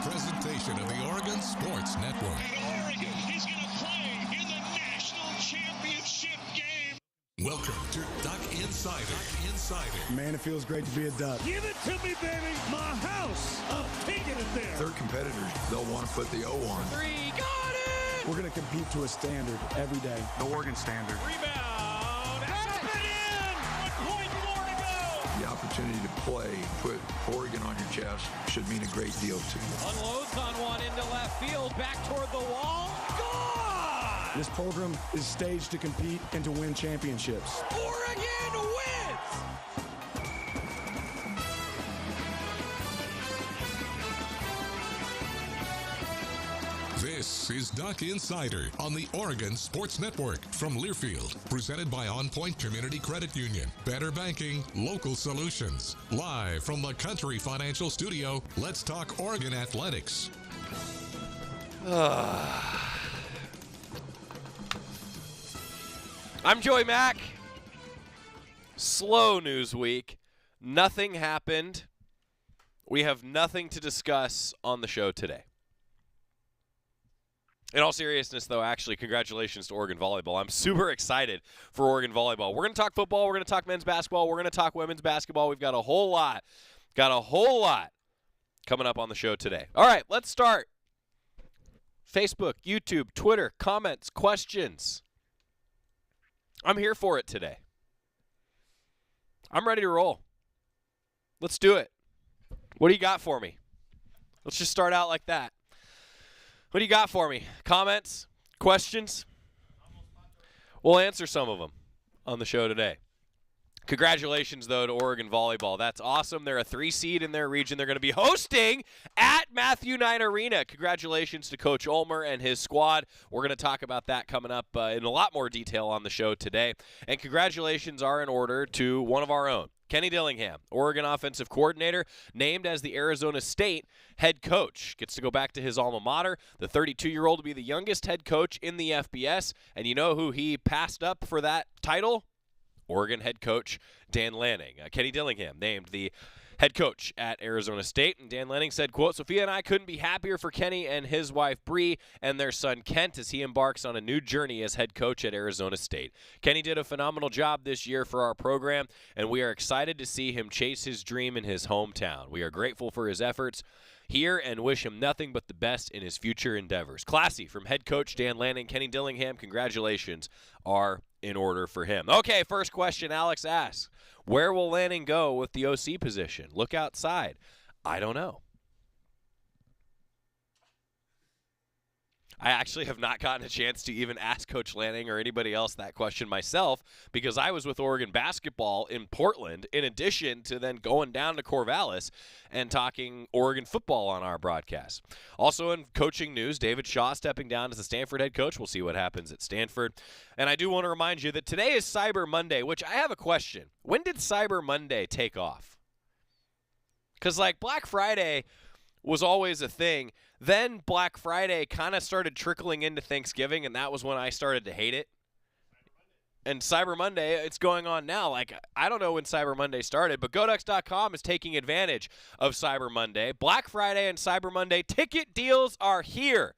presentation of the Oregon Sports Network. And Oregon is going to play in the national championship game. Welcome to Duck Insider. Man, it feels great to be a Duck. Give it to me, baby. My house. I'm taking it there. Their competitors, they'll want to put the O on. Three, got it! We're going to compete to a standard every day. The Oregon standard. Rebound. Up and in. 1 point more to go. The opportunity to play, put Oregon on your chest, should mean a great deal to you. Unloads on one into left field, back toward the wall. Gone! This program is staged to compete and to win championships. Oregon wins! This is Duck Insider on the Oregon Sports Network from Learfield, presented by On Point Community Credit Union. Better banking, local solutions. Live from the Country Financial Studio, let's talk Oregon athletics. I'm Joey Mack. Slow news week. Nothing happened. We have nothing to discuss on the show today. In all seriousness, though, actually, congratulations to Oregon volleyball. I'm super excited for Oregon volleyball. We're going to talk football. We're going to talk men's basketball. We're going to talk women's basketball. We've got a whole lot coming up on the show today. All right, let's start. Facebook, YouTube, Twitter, comments, questions. I'm here for it today. I'm ready to roll. Let's do it. What do you got for me? Let's just start out like that. What do you got for me? Comments? Questions? We'll answer some of them on the show today. Congratulations, though, to Oregon volleyball. That's awesome. They're a 3 seed in their region. They're going to be hosting at Matthew Knight Arena. Congratulations to Coach Ulmer and his squad. We're going to talk about that coming up in a lot more detail on the show today. And congratulations are in order to one of our own. Kenny Dillingham, Oregon offensive coordinator, named as the Arizona State head coach. Gets to go back to his alma mater. The 32-year-old will be the youngest head coach in the FBS. And you know who he passed up for that title? Oregon head coach Dan Lanning. Kenny Dillingham named the head coach at Arizona State. And Dan Lanning said, quote, Sophia and I couldn't be happier for Kenny and his wife Bree and their son Kent as he embarks on a new journey as head coach at Arizona State. Kenny did a phenomenal job this year for our program, and we are excited to see him chase his dream in his hometown. We are grateful for his efforts here and wish him nothing but the best in his future endeavors. Classy from head coach Dan Lanning. Kenny Dillingham, congratulations are in order for him. Okay, first question Alex asks, where will Lanning go with the OC position? Look outside. I don't know. I actually have not gotten a chance to even ask Coach Lanning or anybody else that question myself because I was with Oregon basketball in Portland in addition to then going down to Corvallis and talking Oregon football on our broadcast. Also in coaching news, David Shaw stepping down as the Stanford head coach. We'll see what happens at Stanford. And I do want to remind you that today is Cyber Monday, which I have a question. When did Cyber Monday take off? Because like Black Friday was always a thing. Then Black Friday kind of started trickling into Thanksgiving, and that was when I started to hate it. And Cyber Monday, it's going on now. Like, I don't know when Cyber Monday started, but GoDucks.com is taking advantage of Cyber Monday. Black Friday and Cyber Monday ticket deals are here.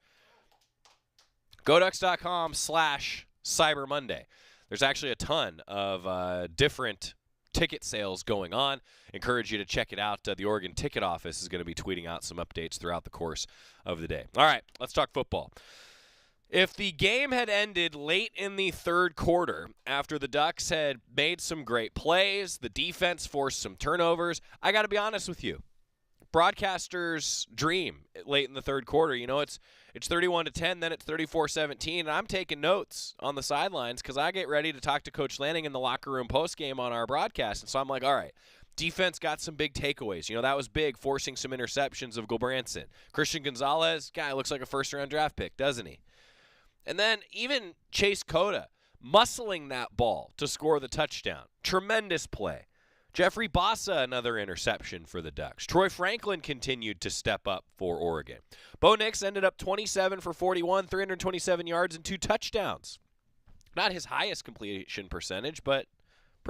GoDucks.com/Cyber Monday. There's actually a ton of different ticket sales going on. Encourage you to check it out. The Oregon Ticket Office is going to be tweeting out some updates throughout the course of the day. All right, let's talk football. If the game had ended late in the third quarter after the Ducks had made some great plays, the defense forced some turnovers, I got to be honest with you. Broadcasters' dream late in the third quarter. You know, it's 31-10, then it's 34-17, and I'm taking notes on the sidelines because I get ready to talk to Coach Lanning in the locker room postgame on our broadcast. And so I'm like, all right, defense got some big takeaways. You know, that was big, forcing some interceptions of Gilbranson. Christian Gonzalez, guy looks like a first-round draft pick, doesn't he? And then even Chase Coda muscling that ball to score the touchdown. Tremendous play. Jeffrey Bassa, another interception for the Ducks. Troy Franklin continued to step up for Oregon. Bo Nix ended up 27 for 41, 327 yards, and 2 touchdowns. Not his highest completion percentage, but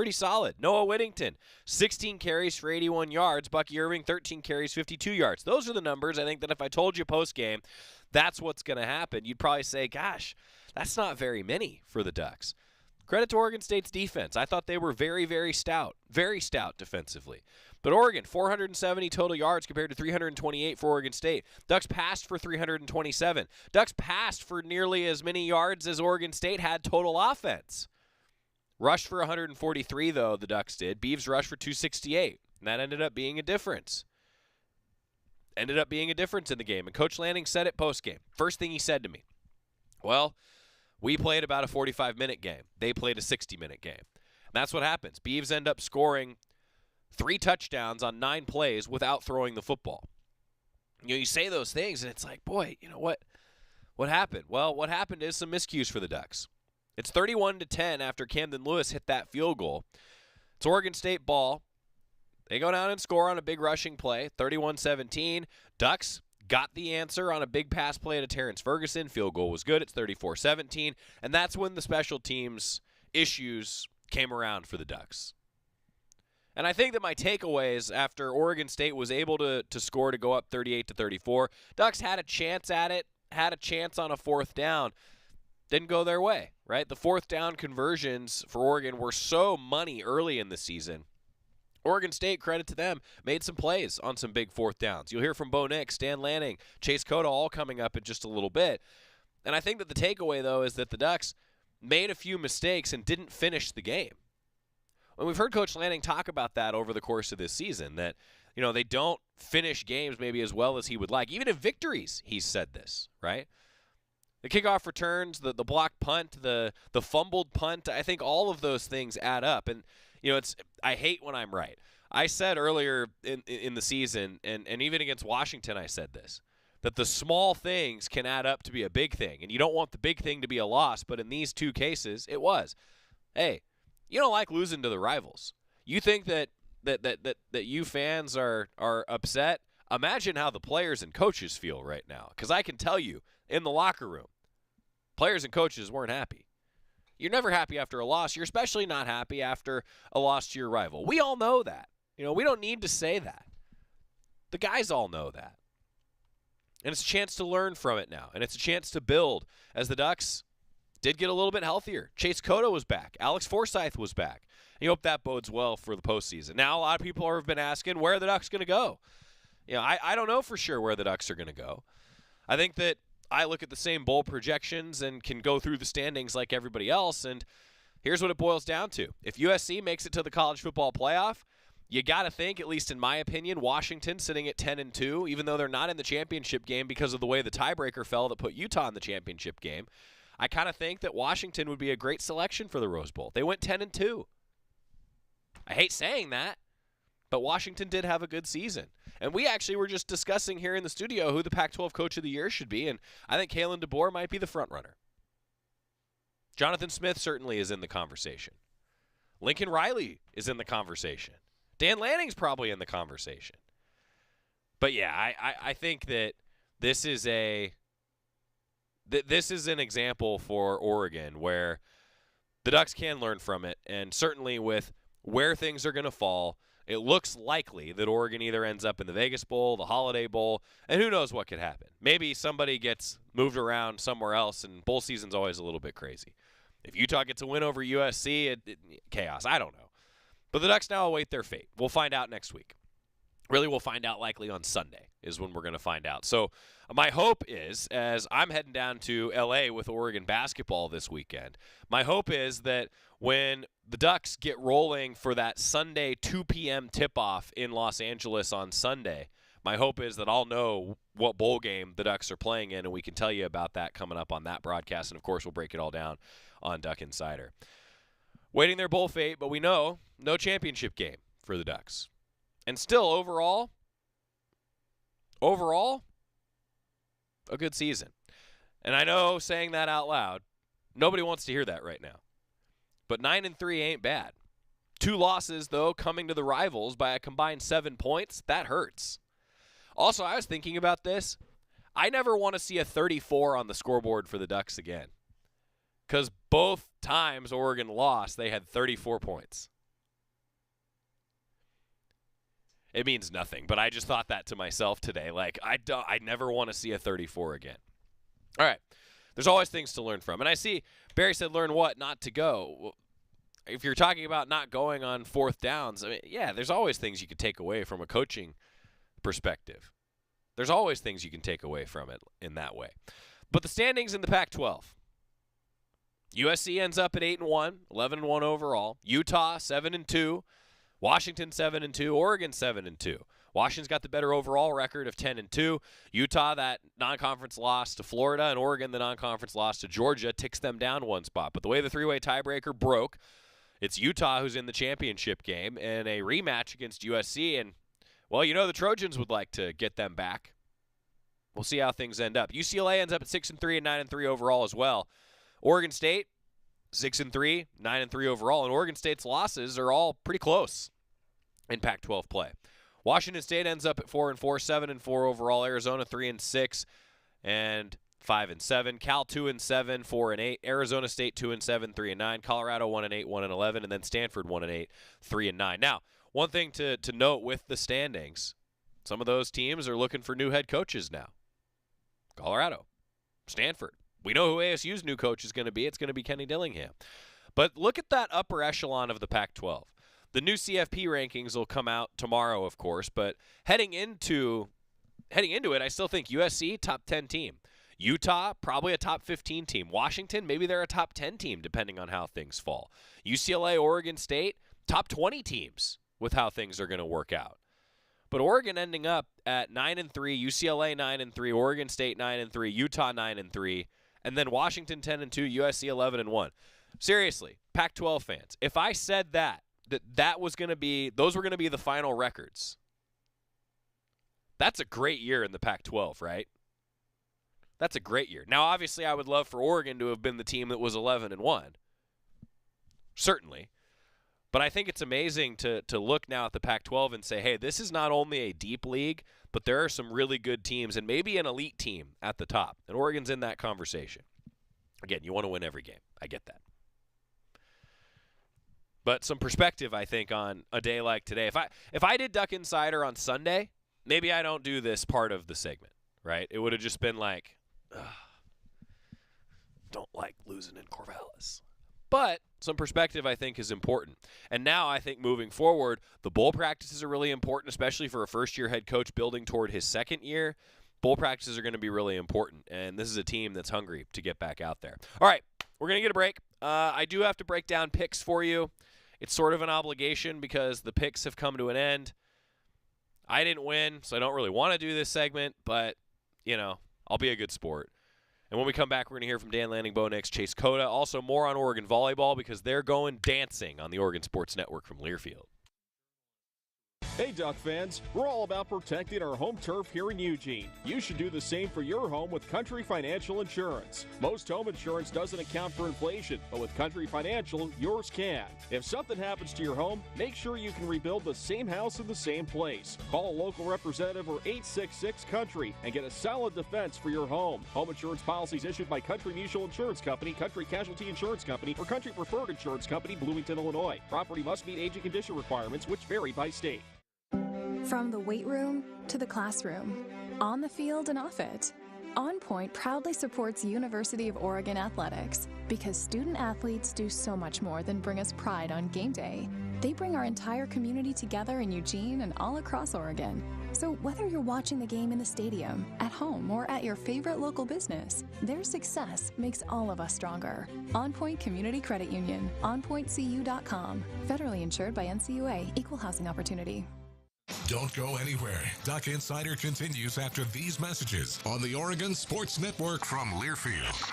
Pretty solid. Noah Whittington, 16 carries for 81 yards. Bucky Irving, 13 carries, 52 yards. Those are the numbers. I think that if I told you post-game that's what's going to happen, you'd probably say, gosh, that's not very many for the Ducks. Credit to Oregon State's defense. I thought they were very, very stout defensively. But Oregon, 470 total yards compared to 328 for Oregon State. Ducks passed for 327. Ducks passed for nearly as many yards as Oregon State had total offense. Rushed for 143, though, the Ducks did. Beavs rushed for 268, and that ended up being a difference. In the game. And Coach Lanning said it post-game. First thing he said to me, well, we played about a 45-minute game. They played a 60-minute game. And that's what happens. Beavs end up scoring 3 touchdowns on 9 plays without throwing the football. You say those things, and it's like, boy, you know what happened? Well, what happened is some miscues for the Ducks. It's 31-10 after Camden Lewis hit that field goal. It's Oregon State ball. They go down and score on a big rushing play, 31-17. Ducks got the answer on a big pass play to Terrence Ferguson. Field goal was good. It's 34-17. And that's when the special teams issues came around for the Ducks. And I think that my takeaways after Oregon State was able to score to go up 38-34, Ducks had a chance at it, had a chance on a 4th down. Didn't go their way, right? The 4th down conversions for Oregon were so money early in the season. Oregon State, credit to them, made some plays on some big 4th downs. You'll hear from Bo Nix, Stan Lanning, Chase Coda all coming up in just a little bit. And I think that the takeaway, though, is that the Ducks made a few mistakes and didn't finish the game. And we've heard Coach Lanning talk about that over the course of this season, that they don't finish games maybe as well as he would like. Even in victories, he's said this, right? The kickoff returns, the blocked punt, the fumbled punt, I think all of those things add up. And I hate when I'm right. I said earlier in the season, and even against Washington I said this, that the small things can add up to be a big thing. And you don't want the big thing to be a loss, but in these 2 cases, it was. Hey, you don't like losing to the rivals. You think that you fans are upset? Imagine how the players and coaches feel right now. Because I can tell you, in the locker room, players and coaches weren't happy. You're never happy after a loss. You're especially not happy after a loss to your rival. We all know that. We don't need to say that. The guys all know that. And it's a chance to learn from it now. And it's a chance to build as the Ducks did get a little bit healthier. Chase Coda was back. Alex Forsythe was back. You hope that bodes well for the postseason. Now, a lot of people have been asking, where are the Ducks going to go? I don't know for sure where the Ducks are going to go. I think that I look at the same bowl projections and can go through the standings like everybody else, and here's what it boils down to. If USC makes it to the college football playoff, you got to think, at least in my opinion, Washington sitting at 10-2, even though they're not in the championship game because of the way the tiebreaker fell that put Utah in the championship game. I kind of think that Washington would be a great selection for the Rose Bowl. They went 10-2. I hate saying that, but Washington did have a good season. And we actually were just discussing here in the studio who the Pac-12 Coach of the Year should be, and I think Kalen DeBoer might be the front runner. Jonathan Smith certainly is in the conversation. Lincoln Riley is in the conversation. Dan Lanning's probably in the conversation. But yeah, I think that this is an example for Oregon where the Ducks can learn from it, and certainly with where things are going to fall, it looks likely that Oregon either ends up in the Vegas Bowl, the Holiday Bowl, and who knows what could happen. Maybe somebody gets moved around somewhere else, and bowl season's always a little bit crazy. If Utah gets a win over USC, chaos. I don't know. But the Ducks now await their fate. We'll find out next week. Really, we'll find out likely on Sunday is when we're going to find out. So my hope is, as I'm heading down to L.A. with Oregon basketball this weekend, my hope is that when the Ducks get rolling for that Sunday 2 p.m. tip-off in Los Angeles on Sunday, my hope is that I'll know what bowl game the Ducks are playing in, and we can tell you about that coming up on that broadcast. And, of course, we'll break it all down on Duck Insider. Waiting their bowl fate, but we know no championship game for the Ducks. And still, overall, a good season. And I know saying that out loud, nobody wants to hear that right now. But 9-3 ain't bad. 2 losses, though, coming to the rivals by a combined 7 points, that hurts. Also, I was thinking about this. I never want to see a 34 on the scoreboard for the Ducks again. Because both times Oregon lost, they had 34 points. It means nothing, but I just thought that to myself today. Like, I never want to see a 34 again. All right. There's always things to learn from. And I see Barry said learn what? Not to go. Well, if you're talking about not going on fourth downs, I mean, yeah, there's always things you could take away from a coaching perspective. There's always things you can take away from it in that way. But the standings in the Pac-12. USC ends up at 8-1, 11-1 overall. Utah 7-2. Washington 7-2, Oregon 7-2. Washington's got the better overall record of 10-2. Utah, that non-conference loss to Florida, and Oregon, the non-conference loss to Georgia, ticks them down one spot. But the way the three-way tiebreaker broke, it's Utah who's in the championship game and a rematch against USC. And, well, you know the Trojans would like to get them back. We'll see how things end up. UCLA ends up at 6-3 and 9-3 overall as well. Oregon State, 6-3, 9-3 overall, and Oregon State's losses are all pretty close in Pac-12 play. Washington State ends up at 4-4, 7-4 overall. Arizona 3-6 and 5-7. Cal 2-7, 4-8. Arizona State 2-7, 3-9. Colorado 1-8, 1-11, and then Stanford 1-8, 3-9. Now, one thing to note with the standings, some of those teams are looking for new head coaches now. Colorado, Stanford. We know who ASU's new coach is going to be. It's going to be Kenny Dillingham. But look at that upper echelon of the Pac-12. The new CFP rankings will come out tomorrow, of course, but heading into it, I still think USC, top 10 team. Utah, probably a top 15 team. Washington, maybe they're a top 10 team, depending on how things fall. UCLA, Oregon State, top 20 teams with how things are going to work out. But Oregon ending up at 9-3, UCLA 9-3, Oregon State 9-3, Utah 9-3, and then Washington 10-2, USC 11-1. Seriously, Pac-12 fans, if I said that was going to be, those were going to be the final records, that's a great year in the Pac-12, right? That's a great year. Now, obviously, I would love for Oregon to have been the team that was 11-1. Certainly. But I think it's amazing to look now at the Pac-12 and say, hey, this is not only a deep league, but there are some really good teams and maybe an elite team at the top. And Oregon's in that conversation. Again, you want to win every game. I get that. But some perspective, I think, on a day like today. If I did Duck Insider on Sunday, maybe I don't do this part of the segment, right? It would have just been like, don't like losing in Corvallis. But some perspective, I think, is important. And now I think moving forward, the bowl practices are really important, especially for a first-year head coach building toward his second year. Bowl practices are going to be really important, and this is a team that's hungry to get back out there. All right, we're going to get a break. I do have to break down picks for you. It's sort of an obligation because the picks have come to an end. I didn't win, so I don't really want to do this segment, but, you know, I'll be a good sport. And when we come back, we're going to hear from Dan Lanning, Bo Nix, Chase Coda. Also, more on Oregon volleyball because they're going dancing on the Oregon Sports Network from Learfield. Hey, Duck fans, we're all about protecting our home turf here in Eugene. You should do the same for your home with Country Financial Insurance. Most home insurance doesn't account for inflation, but with Country Financial, yours can. If something happens to your home, make sure you can rebuild the same house in the same place. Call a local representative or 866-COUNTRY and get a solid defense for your home. Home insurance policies issued by Country Mutual Insurance Company, Country Casualty Insurance Company, or Country Preferred Insurance Company, Bloomington, Illinois. Property must meet age and condition requirements, which vary by state. From the weight room to the classroom, on the field and off it, On Point proudly supports University of Oregon athletics because student athletes do so much more than bring us pride on game day. They bring our entire community together in Eugene and all across Oregon. So whether you're watching the game in the stadium, at home, or at your favorite local business, their success makes all of us stronger. On Point Community Credit Union, onpointcu.com. Federally insured by NCUA, Equal Housing Opportunity. Don't go anywhere. Duck Insider continues after these messages on the Oregon Sports Network from Learfield.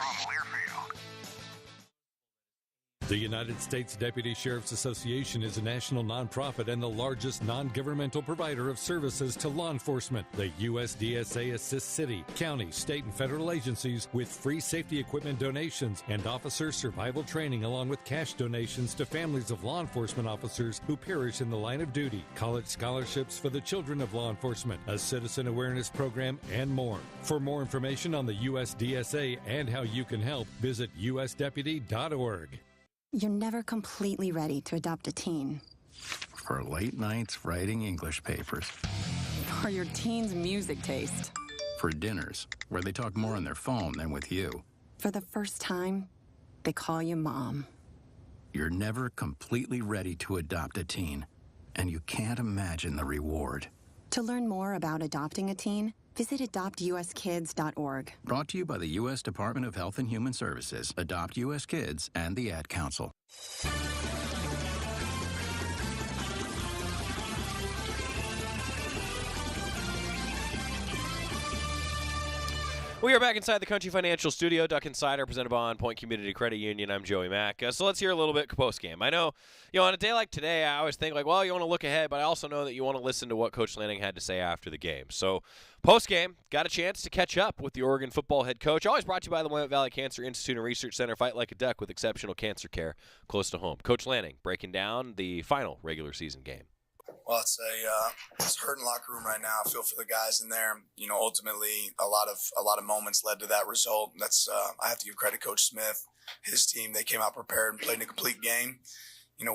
The United States Deputy Sheriff's Association is a national nonprofit and the largest non-governmental provider of services to law enforcement. The USDSA assists city, county, state, and federal agencies with free safety equipment donations and officer survival training, along with cash donations to families of law enforcement officers who perish in the line of duty, college scholarships for the children of law enforcement, a citizen awareness program, and more. For more information on the USDSA and how you can help, visit usdeputy.org. You're never completely ready to adopt a teen. For late nights writing English papers. For your teen's music taste. For dinners, where they talk more on their phone than with you. For the first time, they call you Mom. You're never completely ready to adopt a teen, and you can't imagine the reward. To learn more about adopting a teen, visit adoptuskids.org. Brought to you by the U.S. Department of Health and Human Services, Adopt U.S. Kids, and the Ad Council. We are back inside the Country Financial Studio. Duck Insider, presented by On Point Community Credit Union. I'm Joey Mack. So let's hear a little bit post-game. I know, on a day like today, I always think, you want to look ahead, but I also know that you want to listen to what Coach Lanning had to say after the game. So post-game, got a chance to catch up with the Oregon football head coach. Always brought to you by the Willamette Valley Cancer Institute and Research Center. Fight like a duck with exceptional cancer care close to home. Coach Lanning breaking down the final regular season game. Well, it's a hurting locker room right now. I feel for the guys in there. Ultimately, a lot of moments led to that result. That's I have to give credit to Coach Smith, his team. They came out prepared and played a complete game.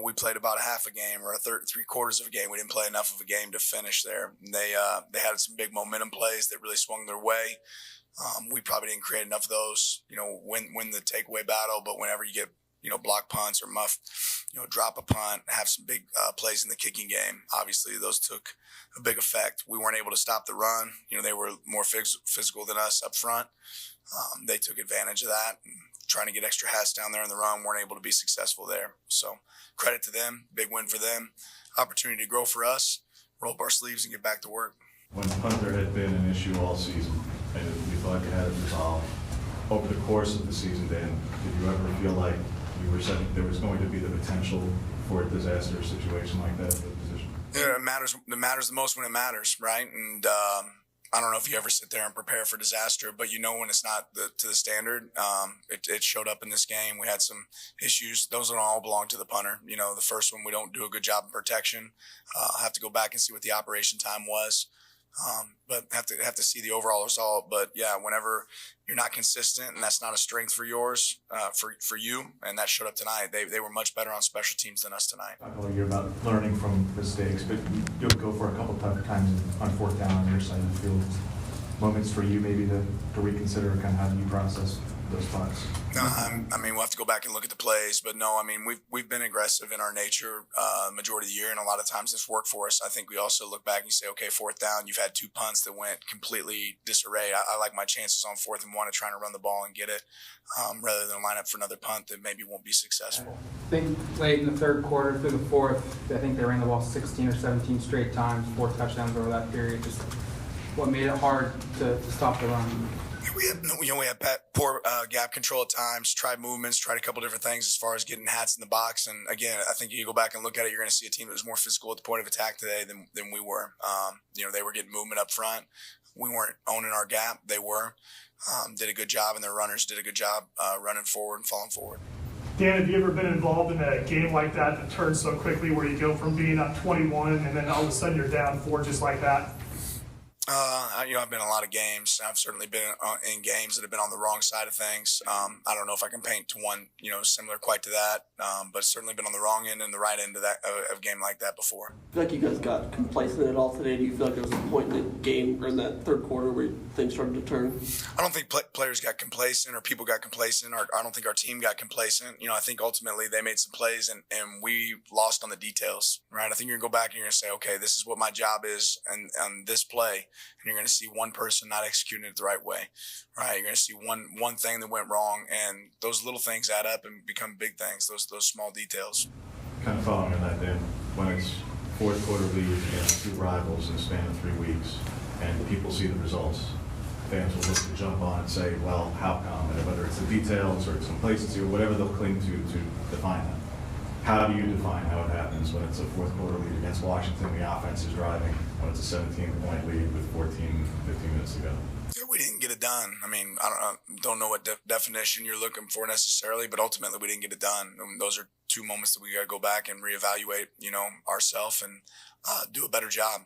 We played about a half a game or three quarters of a game. We didn't play enough of a game to finish there. They had some big momentum plays that really swung their way. We probably didn't create enough of those. Win the takeaway battle, but whenever you get block punts or muff, drop a punt, have some big plays in the kicking game. Obviously, those took a big effect. We weren't able to stop the run. They were more physical than us up front. They took advantage of that, and trying to get extra hats down there in the run, weren't able to be successful there. So credit to them, big win for them. Opportunity to grow for us, roll up our sleeves and get back to work. When punter had been an issue all season, and we thought you had it resolved, over the course of the season, Dan, did you ever feel like you were saying there was going to be the potential for a disaster situation like that for the position? Yeah, it matters the most when it matters, right? And I don't know if you ever sit there and prepare for disaster, but when it's not to the standard. It showed up in this game. We had some issues. Those don't all belong to the punter. The first one, we don't do a good job in protection. I'll have to go back and see what the operation time was. But have to see the overall result. But yeah, whenever you're not consistent and that's not a strength for yours, for you, and that showed up tonight. They were much better on special teams than us tonight. Talk all year about learning from mistakes, but you'll go for a couple tough times on fourth down on your side of the field. Moments for you maybe to reconsider kind of how do you process those thoughts? No, we'll have to go back and look at the plays, but no, we've been aggressive in our nature majority of the year, and a lot of times it's worked for us. I think we also look back and you say, okay, fourth down, you've had two punts that went completely disarray. I like my chances on 4th and 1 of trying to run the ball and get it rather than line up for another punt that maybe won't be successful. I think late in the third quarter through the fourth, I think they ran the ball 16 or 17 straight times, 4 touchdowns over that period. Just what made it hard to stop the run. We had poor gap control at times, tried movements, tried a couple different things as far as getting hats in the box. And again, I think you go back and look at it, you're going to see a team that was more physical at the point of attack today than we were. They were getting movement up front. We weren't owning our gap. They were. Did a good job, and their runners did a good job running forward and falling forward. Dan, have you ever been involved in a game like that turns so quickly where you go from being up 21 and then all of a sudden you're down 4 just like that? I've been in a lot of games. I've certainly been in games that have been on the wrong side of things. I don't know if I can paint to one, similar quite to that, but certainly been on the wrong end and the right end of that of a game like that before. I feel like you guys got complacent at all today. Do you feel like there was a point in the game or in that third quarter where things started to turn? I don't think players got complacent or people got complacent. I don't think our team got complacent. I think ultimately they made some plays and we lost on the details, right? I think you're going to go back and you're going to say, okay, this is what my job is and this play. And you're going to see one person not executing it the right way, right? You're going to see one thing that went wrong, and those little things add up and become big things, those small details. Kind of following on that, then, when it's fourth quarter lead against 2 rivals in the span of 3 weeks, and people see the results, fans will look to jump on and say, well, how come? And whether it's the details or it's complacency or whatever they'll cling to define that. How do you define how it happens when it's a fourth quarter lead against Washington, the offense is driving, when it's a 17-point lead with 15 minutes to go? We didn't get it done. I mean, I don't know what definition you're looking for necessarily, but ultimately we didn't get it done. Those are two moments that we got to go back and reevaluate, ourselves and do a better job,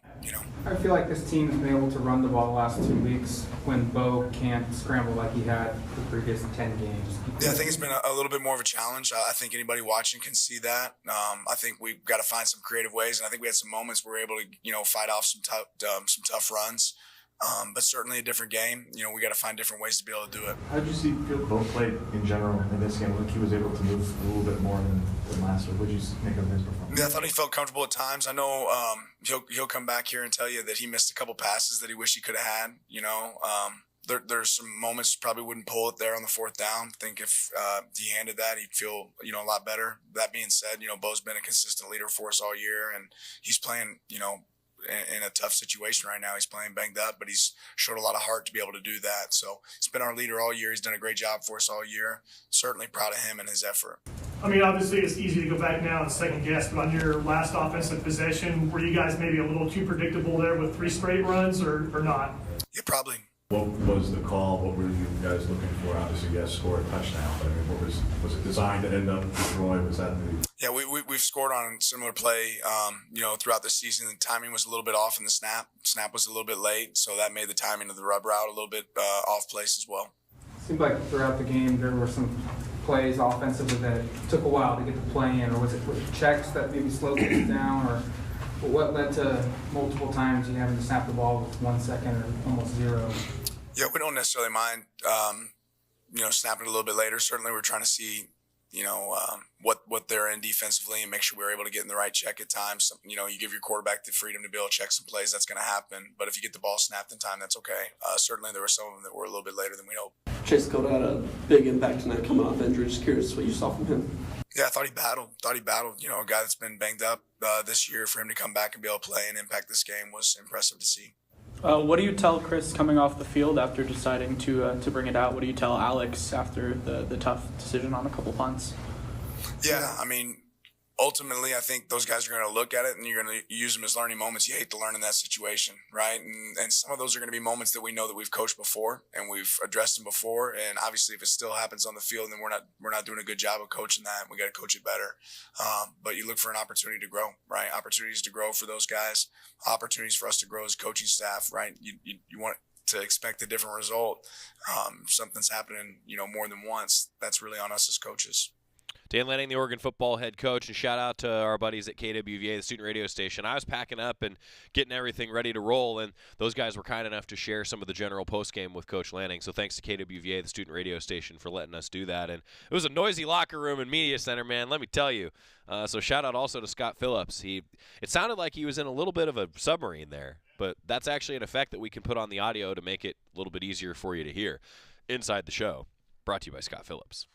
I feel like this team's been able to run the ball the last 2 weeks when Bo can't scramble like he had the previous 10 games. Yeah, I think it's been a little bit more of a challenge. I think anybody watching can see that. I think we've got to find some creative ways, and I think we had some moments where we were able to, fight off some tough runs. But certainly a different game. We got to find different ways to be able to do it. How did you feel Bo played in general in this game? Look, he was able to move a little bit more than last week. What did you make of his performance? Yeah, I thought he felt comfortable at times. I know he'll come back here and tell you that he missed a couple passes that he wished he could have had. There's some moments probably wouldn't pull it there on the fourth down. I think if he handed that, he'd feel a lot better. That being said, Bo's been a consistent leader for us all year, and he's playing in a tough situation right now. He's playing banged up, but he's showed a lot of heart to be able to do that. So he's been our leader all year. He's done a great job for us all year. Certainly proud of him and his effort. I mean, obviously it's easy to go back now and second guess, but on your last offensive possession, were you guys maybe a little too predictable there with 3 straight runs or not? Yeah, probably. What was the call? What were you guys looking for? Obviously, you guys scored a touchdown, but I mean, what was it designed to end up with Roy? Was that the... Yeah, we've scored on similar play, throughout the season. The timing was a little bit off in the snap. Snap was a little bit late, so that made the timing of the rub route a little bit off place as well. It seemed like throughout the game there were some plays offensively that took a while to get the play in, or was it checks that maybe slowed things down, or what led to multiple times you having to snap the ball with 1 second or almost 0? Yeah, we don't necessarily mind, snapping a little bit later. Certainly we're trying to see, what they're in defensively and make sure we're able to get in the right check at times. You give your quarterback the freedom to be able to check some plays, that's going to happen. But if you get the ball snapped in time, that's okay. Certainly there were some of them that were a little bit later than we hoped. Chase Coda had a big impact tonight coming off injury. Just curious what you saw from him. Yeah, I thought he battled. A guy that's been banged up this year, for him to come back and be able to play and impact this game was impressive to see. What do you tell Chris coming off the field after deciding to bring it out? What do you tell Alex after the tough decision on a couple punts? Yeah, I mean, ultimately, I think those guys are going to look at it and you're going to use them as learning moments. You hate to learn in that situation, right? And some of those are going to be moments that we know that we've coached before and we've addressed them before. And obviously, if it still happens on the field, then we're not doing a good job of coaching that. We got to coach it better. But you look for an opportunity to grow, right? Opportunities to grow for those guys. Opportunities for us to grow as coaching staff, right? You want to expect a different result. Something's happening, more than once. That's really on us as coaches. Dan Lanning, the Oregon football head coach, and shout out to our buddies at KWVA, the student radio station. I was packing up and getting everything ready to roll, and those guys were kind enough to share some of the general postgame with Coach Lanning. So thanks to KWVA, the student radio station, for letting us do that. And it was a noisy locker room and media center, man, let me tell you. So shout out also to Scott Phillips. It sounded like he was in a little bit of a submarine there, but that's actually an effect that we can put on the audio to make it a little bit easier for you to hear inside the show. Brought to you by Scott Phillips.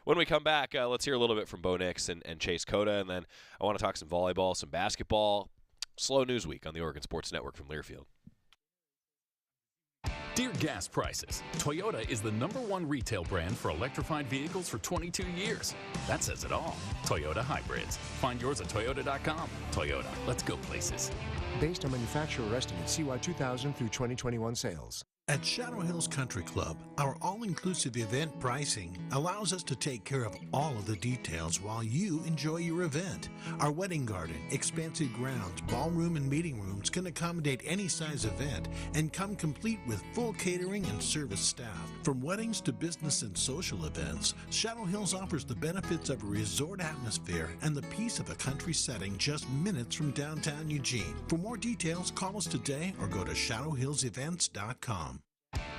When we come back, let's hear a little bit from Bo Nix and Chase Coda, and then I want to talk some volleyball, some basketball. Slow news week on the Oregon Sports Network from Learfield. Dear gas prices, Toyota is the #1 retail brand for electrified vehicles for 22 years. That says it all. Toyota hybrids. Find yours at toyota.com. Toyota, let's go places. Based on manufacturer estimate CY 2000 through 2021 sales. At Shadow Hills Country Club, our all-inclusive event pricing allows us to take care of all of the details while you enjoy your event. Our wedding garden, expansive grounds, ballroom, and meeting rooms can accommodate any size event and come complete with full catering and service staff. From weddings to business and social events, Shadow Hills offers the benefits of a resort atmosphere and the peace of a country setting just minutes from downtown Eugene. For more details, call us today or go to shadowhillsevents.com.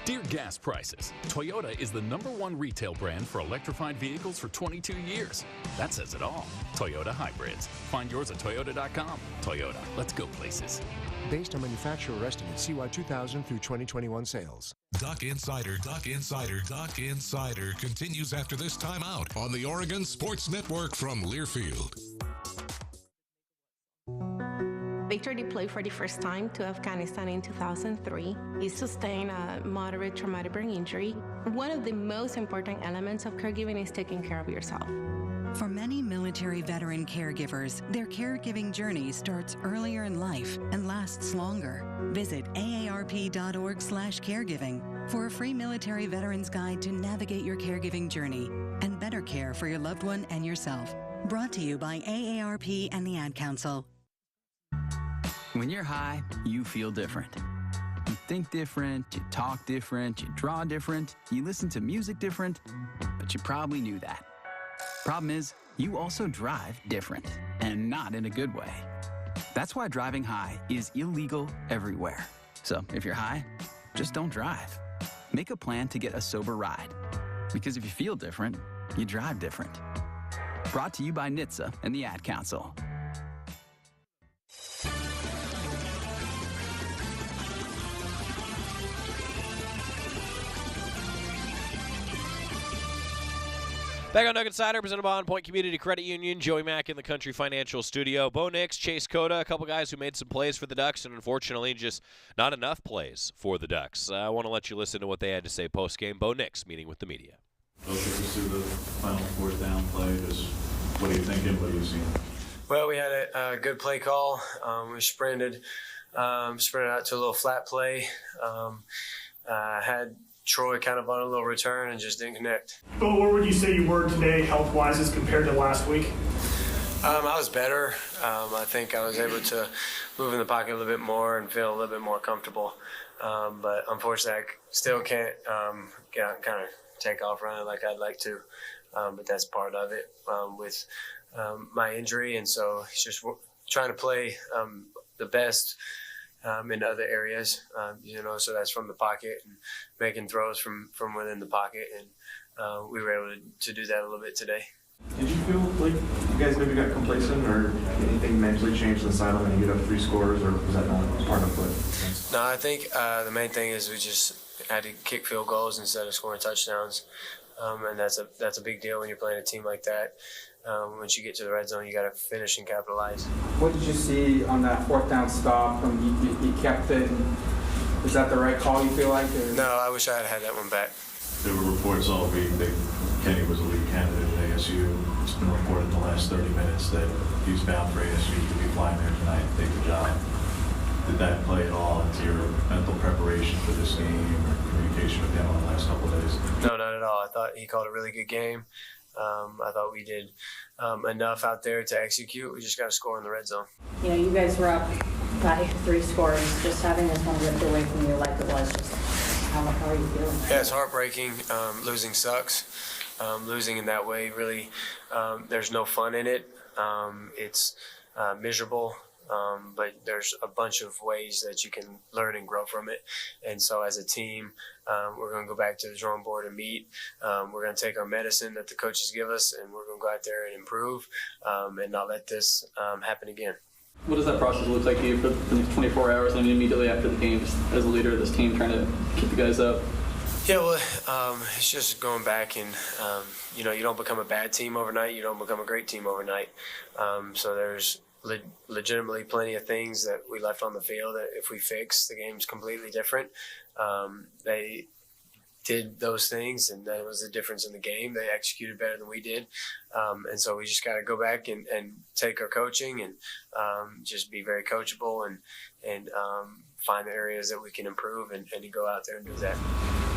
Dear gas prices, Toyota is the #1 retail brand for electrified vehicles for 22 years. That says it all. Toyota hybrids. Find yours at toyota.com. Toyota, let's go places. Based on manufacturer estimate CY 2000 through 2021 sales. Duck Insider continues after this timeout on the Oregon Sports Network from Learfield. Victor deployed for the first time to Afghanistan in 2003. He sustained a moderate traumatic brain injury. One of the most important elements of caregiving is taking care of yourself. For many military veteran caregivers, their caregiving journey starts earlier in life and lasts longer. Visit aarp.org/caregiving for a free military veterans guide to navigate your caregiving journey and better care for your loved one and yourself. Brought to you by AARP and the Ad Council. When you're high, you feel different. You think different, you talk different, you draw different, you listen to music different, but you probably knew that. Problem is, you also drive different, and not in a good way. That's why driving high is illegal everywhere. So if you're high, just don't drive. Make a plan to get a sober ride. Because if you feel different, you drive different. Brought to you by NHTSA and the Ad Council. Back on Duck Insider, presented by On Point Community Credit Union. Joey Mack in the Country Financial Studio. Bo Nix, Chase Coda, a couple guys who made some plays for the Ducks, and unfortunately just not enough plays for the Ducks. I want to let you listen to what they had to say post-game. Bo Nix meeting with the media. Take us through the final fourth down play. Just what are you thinking? What are you seeing? Well, we had a good play call. We sprinted out to a little flat play. Had Troy kind of on a little return and just didn't connect. But where would you say you were today health-wise as compared to last week? I was better. I think I was able to move in the pocket a little bit more and feel a little bit more comfortable. But unfortunately, I still can't kind of take off running like I'd like to. But that's part of it with my injury. And so it's just trying to play the best in other areas, so that's from the pocket and making throws from within the pocket. And we were able to do that a little bit today. Did you feel like you guys maybe got complacent or anything mentally changed on the sideline when you get up 3 scores, or was that not part of it? No, I think the main thing is we just had to kick field goals instead of scoring touchdowns. And that's a big deal when you're playing a team like that. Once you get to the red zone, you got to finish and capitalize. What did you see on that fourth down stop? You kept it. Was that the right call, you feel like? Or? No, I wish I had that one back. There were reports all week that Kenny was a lead candidate at ASU. It's been reported in the last 30 minutes that he's bound for ASU. He could be flying there tonight and take the job. Did that play at all into your mental preparation for this game or communication with him on the last couple of days? No, not at all. I thought he called a really good game. I thought we did enough out there to execute. We just got to score in the red zone. You guys were up by 3 scores. Just having this one ripped away from you like it was, just how are you feeling? Yeah, it's heartbreaking. Losing sucks. Losing in that way, really, there's no fun in it. It's miserable. But there's a bunch of ways that you can learn and grow from it. And so as a team, we're going to go back to the drawing board and meet. We're going to take our medicine that the coaches give us, and we're going to go out there and improve and not let this happen again. What does that process look like to you for the next 24 hours and immediately after the game, just as a leader of this team, trying to keep the guys up? Yeah, well, it's just going back and, you don't become a bad team overnight. You don't become a great team overnight. So there's legitimately plenty of things that we left on the field that if we fix, the game's completely different. They did those things, and that was the difference in the game. They executed better than we did. And so we just got to go back and take our coaching and just be very coachable and find the areas that we can improve and go out there and do that.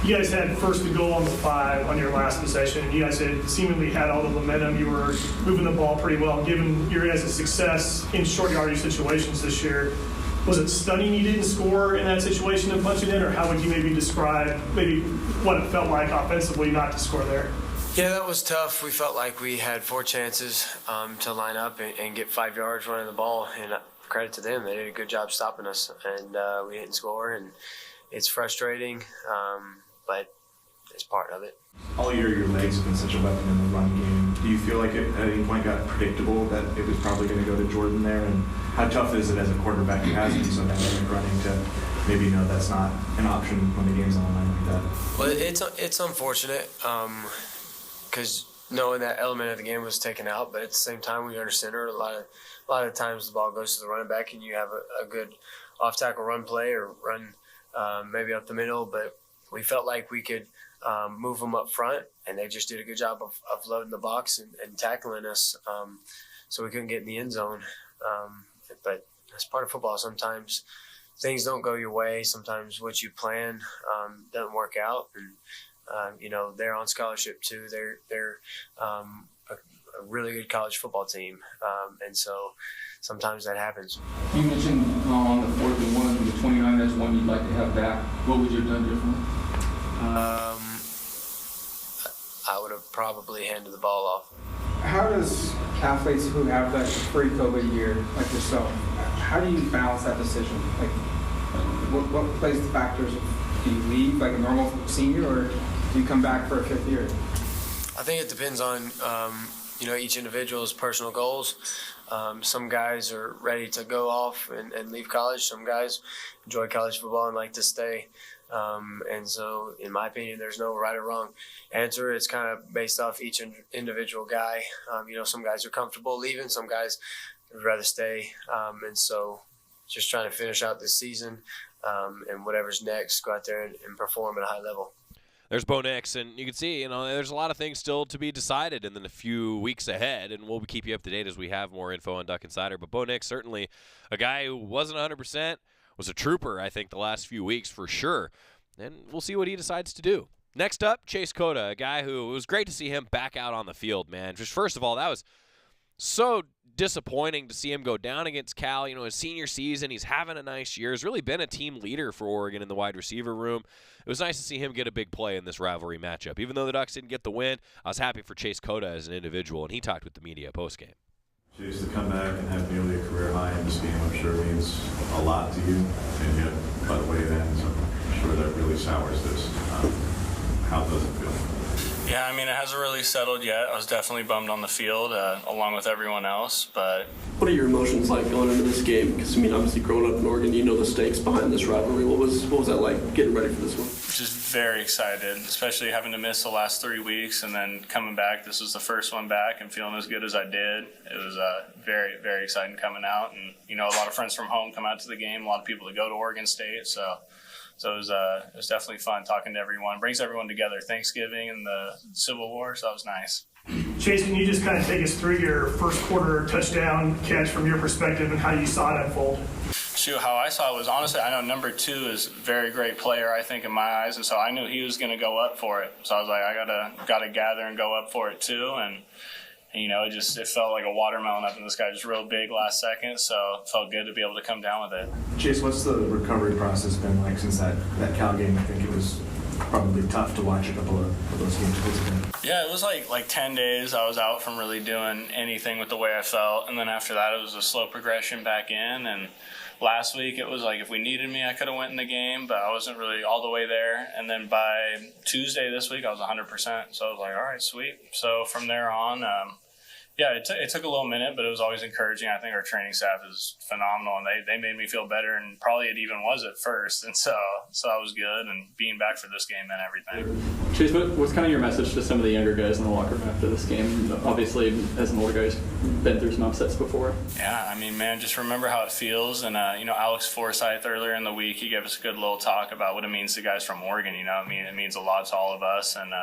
You guys had first and goal on the 5 on your last possession, and you guys had seemingly had all the momentum. You were moving the ball pretty well. Given your guys' success in short yardage situations this year, was it stunning you didn't score in that situation and punch it in, or how would you maybe describe what it felt like offensively not to score there? Yeah, that was tough. We felt like we had 4 chances to line up and get 5 yards running the ball, and credit to them. They did a good job stopping us, and we didn't score, and it's frustrating. But it's part of it. All year, your legs have been such a weapon in the run game. Do you feel like it at any point got predictable that it was probably going to go to Jordan there? And how tough is it as a quarterback who has been so dynamic running to maybe know that's not an option when the game's on the line like that? Well, it's unfortunate because knowing that element of the game was taken out, but at the same time, we under center. A lot of times the ball goes to the running back, and you have a good off tackle run play or run maybe up the middle, but we felt like we could move them up front, and they just did a good job of loading the box and tackling us, so we couldn't get in the end zone. But that's part of football. Sometimes things don't go your way. Sometimes what you plan doesn't work out, and they're on scholarship too. They're a really good college football team, and so sometimes that happens. You mentioned on the 4th and 1 from the 29, that's one you'd like to have back. What would you have done differently? I would have probably handed the ball off. How does athletes who have that pre-COVID year, like yourself, how do you balance that decision? Like, what plays the factors? Do you leave like a normal senior, or do you come back for a 5th year? I think it depends on each individual's personal goals. Some guys are ready to go off and leave college. Some guys enjoy college football and like to stay. And so, in my opinion, there's no right or wrong answer. It's kind of based off each individual guy. Some guys are comfortable leaving. Some guys would rather stay. And so just trying to finish out this season and whatever's next, go out there and perform at a high level. There's Bo Nix, and you can see, there's a lot of things still to be decided in the few weeks ahead, and we'll keep you up to date as we have more info on Duck Insider. But Bo Nix, certainly a guy who wasn't 100%, was a trooper, I think, the last few weeks for sure. And we'll see what he decides to do. Next up, Chase Coda, a guy who it was great to see him back out on the field, man. Just first of all, that was so disappointing to see him go down against Cal. His senior season, he's having a nice year. He's really been a team leader for Oregon in the wide receiver room. It was nice to see him get a big play in this rivalry matchup. Even though the Ducks didn't get the win, I was happy for Chase Coda as an individual, and he talked with the media postgame. Chase, to come back and have nearly a career high in this game, I'm sure means a lot to you. And yet, by the way it ends, I'm sure that really sours this. How does it feel? Yeah, it hasn't really settled yet. I was definitely bummed on the field, along with everyone else, but... What are your emotions like going into this game? Because, obviously growing up in Oregon, you know the stakes behind this rivalry. What was that like getting ready for this one? Just very excited, especially having to miss the last 3 weeks and then coming back. This was the first one back and feeling as good as I did. It was very, very exciting coming out. And, a lot of friends from home come out to the game, a lot of people that go to Oregon State, so it was definitely fun talking to everyone. It brings everyone together. Thanksgiving and the Civil War, so that was nice. Chase, can you just kind of take us through your first quarter touchdown catch from your perspective and how you saw it unfold? Shoot, how I saw it was, honestly, I know number 2 is a very great player, I think, in my eyes, and so I knew he was going to go up for it. So I was like, I gotta gather and go up for it too, and it felt like a watermelon up in this guy, just real big last second, so it felt good to be able to come down with it. Chase, what's the recovery process been like since that Cal game? I think it was probably tough to watch a couple of those games. Yeah, it was like 10 days I was out from really doing anything with the way I felt, and then after that it was a slow progression back in, and last week it was like if we needed me I could have went in the game, but I wasn't really all the way there, and then by Tuesday this week I was 100%, so I was like, all right, sweet. So from there on, it took a little minute, but it was always encouraging. I think our training staff is phenomenal, and they made me feel better, and probably it even was at first, and so that was good, and being back for this game meant everything. Chase, what's kind of your message to some of the younger guys in the locker room after this game? Obviously, as an older guy, who's been through some upsets before. Yeah, man, just remember how it feels, and Alex Forsyth earlier in the week, he gave us a good little talk about what it means to guys from Oregon. It means a lot to all of us, and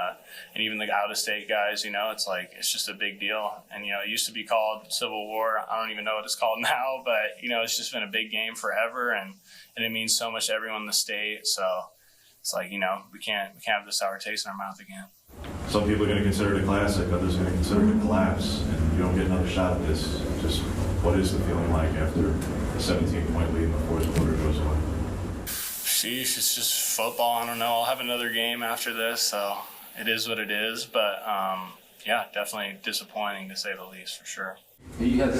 even the out-of-state guys. It's just a big deal, and it used to be called Civil War. I don't even know what it's called now, but it's just been a big game forever, and it means so much to everyone in the state. So it's like we can't have this sour taste in our mouth again. Some people are going to consider it a classic, others are going to consider it a collapse, and you don't get another shot at this. Just what is the feeling like after a 17-point lead in the fourth quarter goes away? Sheesh, it's just football. I don't know. I'll have another game after this, so it is what it is, but definitely disappointing to say the least, for sure. You had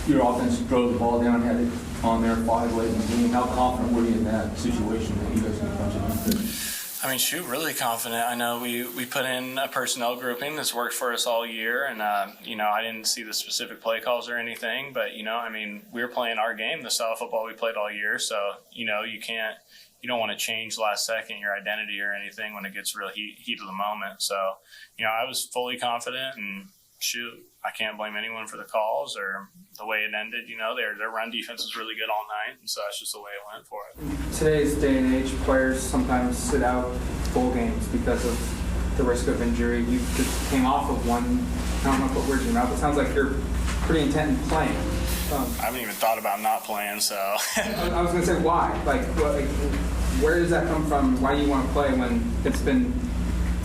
your offense drove the ball down, had it on there 5 late in the game. How confident were you in that situation that you guys can punch it? Really confident. I know we put in a personnel grouping that's worked for us all year, and I didn't see the specific play calls or anything, but we were playing our game, the style of football we played all year, so you don't want to change last second your identity or anything when it gets real heat of the moment. So, I was fully confident, and I can't blame anyone for the calls or the way it ended. Their run defense was really good all night, and so that's just the way it went for it. Today's day and age, players sometimes sit out bowl games because of the risk of injury. You just came off of one. I don't know if put words in your mouth. It sounds like you're pretty intent in playing. I haven't even thought about not playing, so. I was going to say why. Where does that come from? Why do you want to play when it's been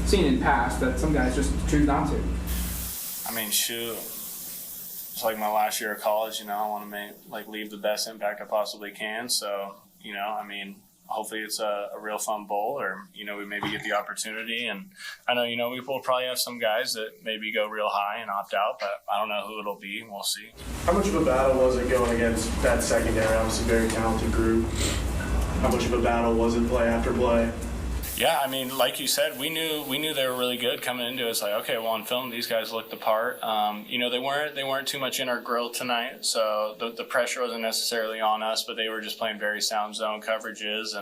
seen in past that some guys just choose not to? I mean, shoot. It's like my last year of college, I want to leave the best impact I possibly can. So, hopefully it's a real fun bowl, or, we maybe get the opportunity. And I know, we will probably have some guys that maybe go real high and opt out, but I don't know who it'll be. We'll see. How much of a battle was it going against that secondary? Obviously, very talented group. How much of a battle was it play after play? Yeah, like you said, we knew they were really good coming into it. It's like, okay, well, on film, these guys looked the part. They weren't too much in our grill tonight, so the pressure wasn't necessarily on us, but they were just playing very sound zone coverages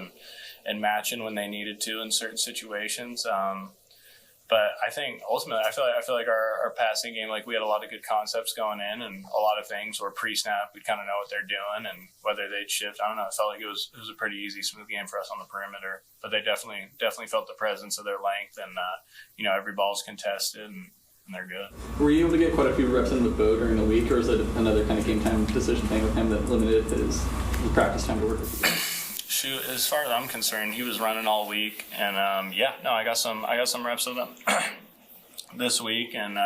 and matching when they needed to in certain situations. But I think ultimately, I feel like our passing game, we had a lot of good concepts going in, and a lot of things were pre-snap. We'd kind of know what they're doing and whether they'd shift. I don't know. It felt like it was a pretty easy, smooth game for us on the perimeter. But they definitely felt the presence of their length, and every ball's contested, and they're good. Were you able to get quite a few reps in with Bo during the week, or is it another kind of game time decision thing with him that limited his practice time to work with you? Shoot, as far as I'm concerned, he was running all week, and I got some reps with him this week, and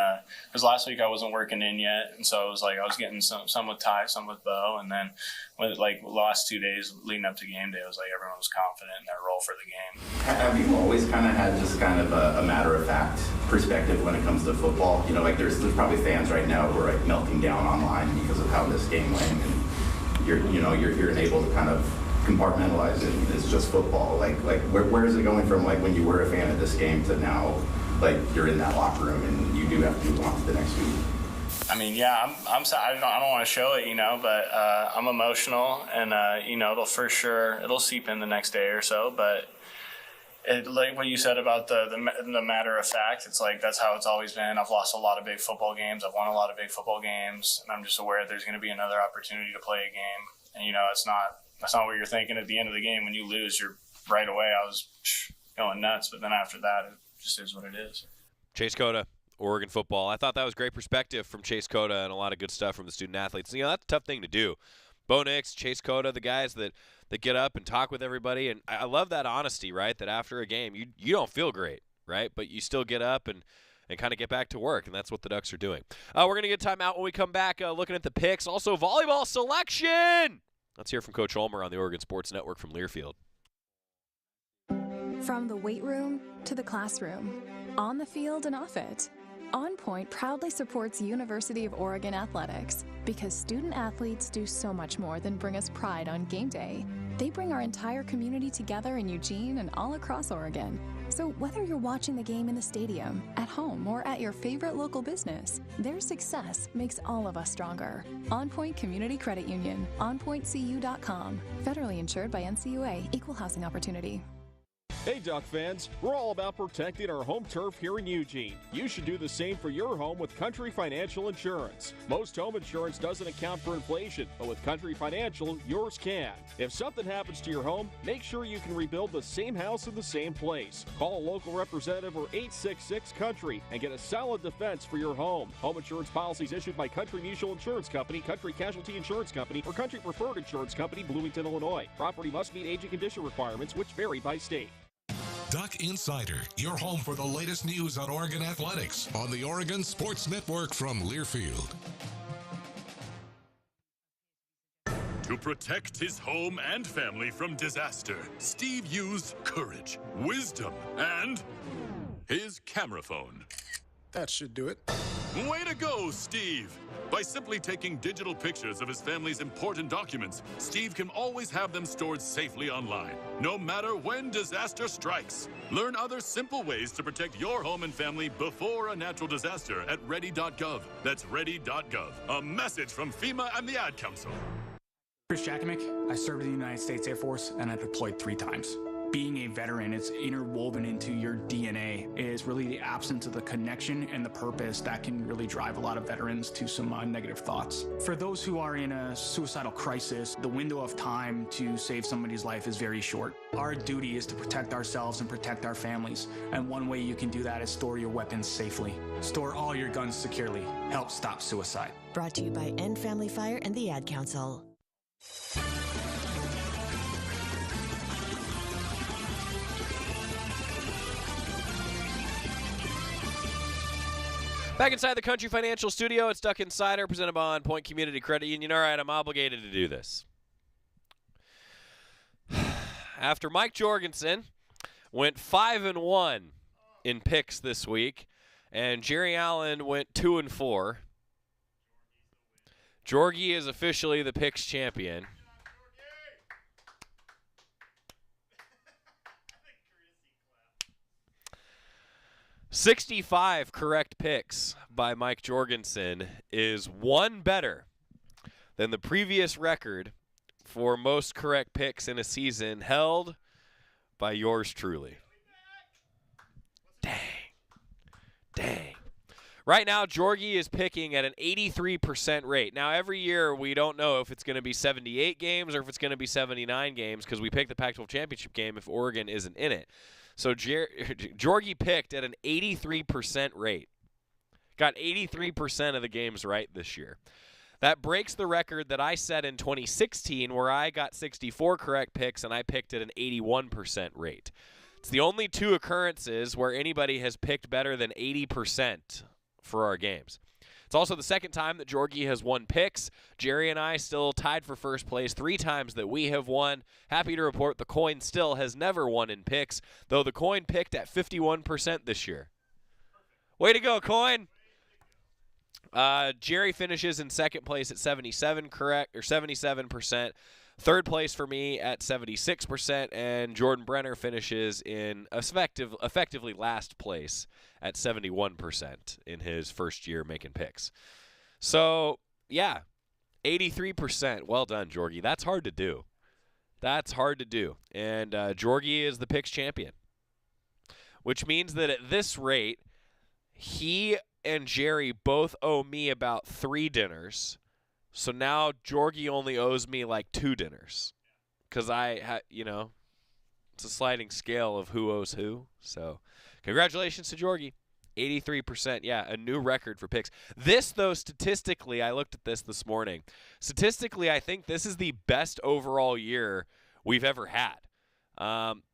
because last week I wasn't working in yet, and so it was I was getting some with Ty, some with Bo, and then with the last 2 days leading up to game day, it was everyone was confident in their role for the game. Have you always kind of had just kind of a matter-of-fact perspective when it comes to football? There's probably fans right now who are melting down online because of how this game went, and you're able to kind of compartmentalize it. It's just football. Where is it going from when you were a fan of this game to now you're in that locker room and you do have to move on to the next week? I don't want to show it, but I'm emotional, and it'll seep in the next day or so. But like what you said about the matter of fact, it's that's how it's always been. I've lost a lot of big football games. I've won a lot of big football games, and I'm just aware there's going to be another opportunity to play a game. And that's not what you're thinking at the end of the game. When you lose, you're right away. I was going nuts, but then after that, it just is what it is. Chase Coda, Oregon football. I thought that was great perspective from Chase Coda, and a lot of good stuff from the student athletes. That's a tough thing to do. Bo Nix, Chase Coda, the guys that get up and talk with everybody, and I love that honesty, right? That after a game, you don't feel great, right? But you still get up and kind of get back to work, and that's what the Ducks are doing. We're going to get time out when we come back, looking at the picks. Also, volleyball selection. Let's hear from Coach Ulmer on the Oregon Sports Network from Learfield. From the weight room to the classroom, on the field and off it, On Point proudly supports University of Oregon athletics because student athletes do so much more than bring us pride on game day. They bring our entire community together in Eugene and all across Oregon. So whether you're watching the game in the stadium, at home, or at your favorite local business, their success makes all of us stronger. On Point Community Credit Union, onpointcu.com. Federally insured by NCUA, Equal Housing Opportunity. Hey Duck fans, we're all about protecting our home turf here in Eugene. You should do the same for your home with Country Financial Insurance. Most home insurance doesn't account for inflation, but with Country Financial, yours can. If something happens to your home, make sure you can rebuild the same house in the same place. Call a local representative or 866-COUNTRY and get a solid defense for your home. Home insurance policies issued by Country Mutual Insurance Company, Country Casualty Insurance Company, or Country Preferred Insurance Company, Bloomington, Illinois. Property must meet age and condition requirements, which vary by state. Duck Insider, your home for the latest news on Oregon athletics on the Oregon Sports Network from Learfield. To protect his home and family from disaster, Steve used courage, wisdom, and his camera phone. That should do it. Way to go, Steve! By simply taking digital pictures of his family's important documents, Steve can always have them stored safely online, no matter when disaster strikes. Learn other simple ways to protect your home and family before a natural disaster at ready.gov. That's ready.gov. A message from FEMA and the Ad Council. Chris Jakimick. I served in the United States Air Force, and I deployed 3 times. being a veteran, it's interwoven into your DNA, is really the absence of the connection and the purpose that can really drive a lot of veterans to some negative thoughts. For those who are in a suicidal crisis, the window of time to save somebody's life is very short. Our duty is to protect ourselves and protect our families, and one way you can do that is store your weapons safely. Store all your guns securely. Help stop suicide. Brought to you by End Family Fire and the Ad Council. Back inside the Country Financial Studio, it's Duck Insider, presented by On Point Community Credit Union. All right, I'm obligated to do this. After Mike Jorgensen went 5-1 in picks this week, and Jerry Allen went 2-4, Jorgie is officially the picks champion. 65 correct picks by Mike Jorgensen is one better than the previous record for most correct picks in a season held by yours truly. Dang. Right now, Jorgie is picking at an 83% rate. Now, every year we don't know if it's going to be 78 games or if it's going to be 79 games because we pick the Pac-12 championship game if Oregon isn't in it. So Jorgie picked at an 83% rate. Got 83% of the games right this year. That breaks the record that I set in 2016 where I got 64 correct picks and I picked at an 81% rate. It's the only two occurrences where anybody has picked better than 80% for our games. It's also the second time that Jorgie has won picks. Jerry and I still tied for first place 3 times that we have won. Happy to report the coin still has never won in picks, though the coin picked at 51% this year. Way to go, coin! Jerry finishes in second place at 77%. Third place for me at 76%, and Jordan Brenner finishes in effectively last place at 71% in his first year making picks. So, yeah, 83%. Well done, Jorgie. That's hard to do. And Jorgie is the picks champion, which means that at this rate, he and Jerry both owe me about 3 dinners. So now Jorgie only owes me like 2 dinners because it's a sliding scale of who owes who. So congratulations to Jorgie. 83%. Yeah, a new record for picks. This, though, statistically, I looked at this morning. Statistically, I think this is the best overall year we've ever had.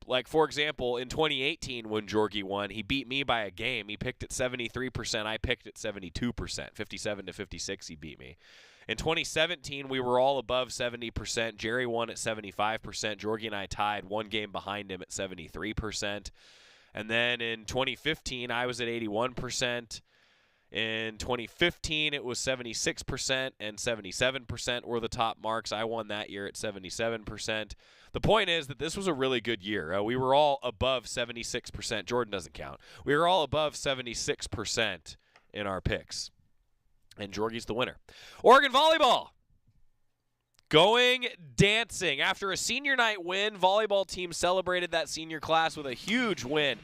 Like, for example, in 2018 when Jorgie won, he beat me by a game. He picked at 73%. I picked at 72%. 57-56 he beat me. In 2017, we were all above 70%. Jerry won at 75%. Jorgie and I tied 1 game behind him at 73%. And then in 2015, I was at 81%. In 2015, it was 76% and 77% were the top marks. I won that year at 77%. The point is that this was a really good year. We were all above 76%. Jordan doesn't count. We were all above 76% in our picks. And Jorgie's the winner. Oregon volleyball going dancing. After a senior night win, volleyball team celebrated that senior class with a huge win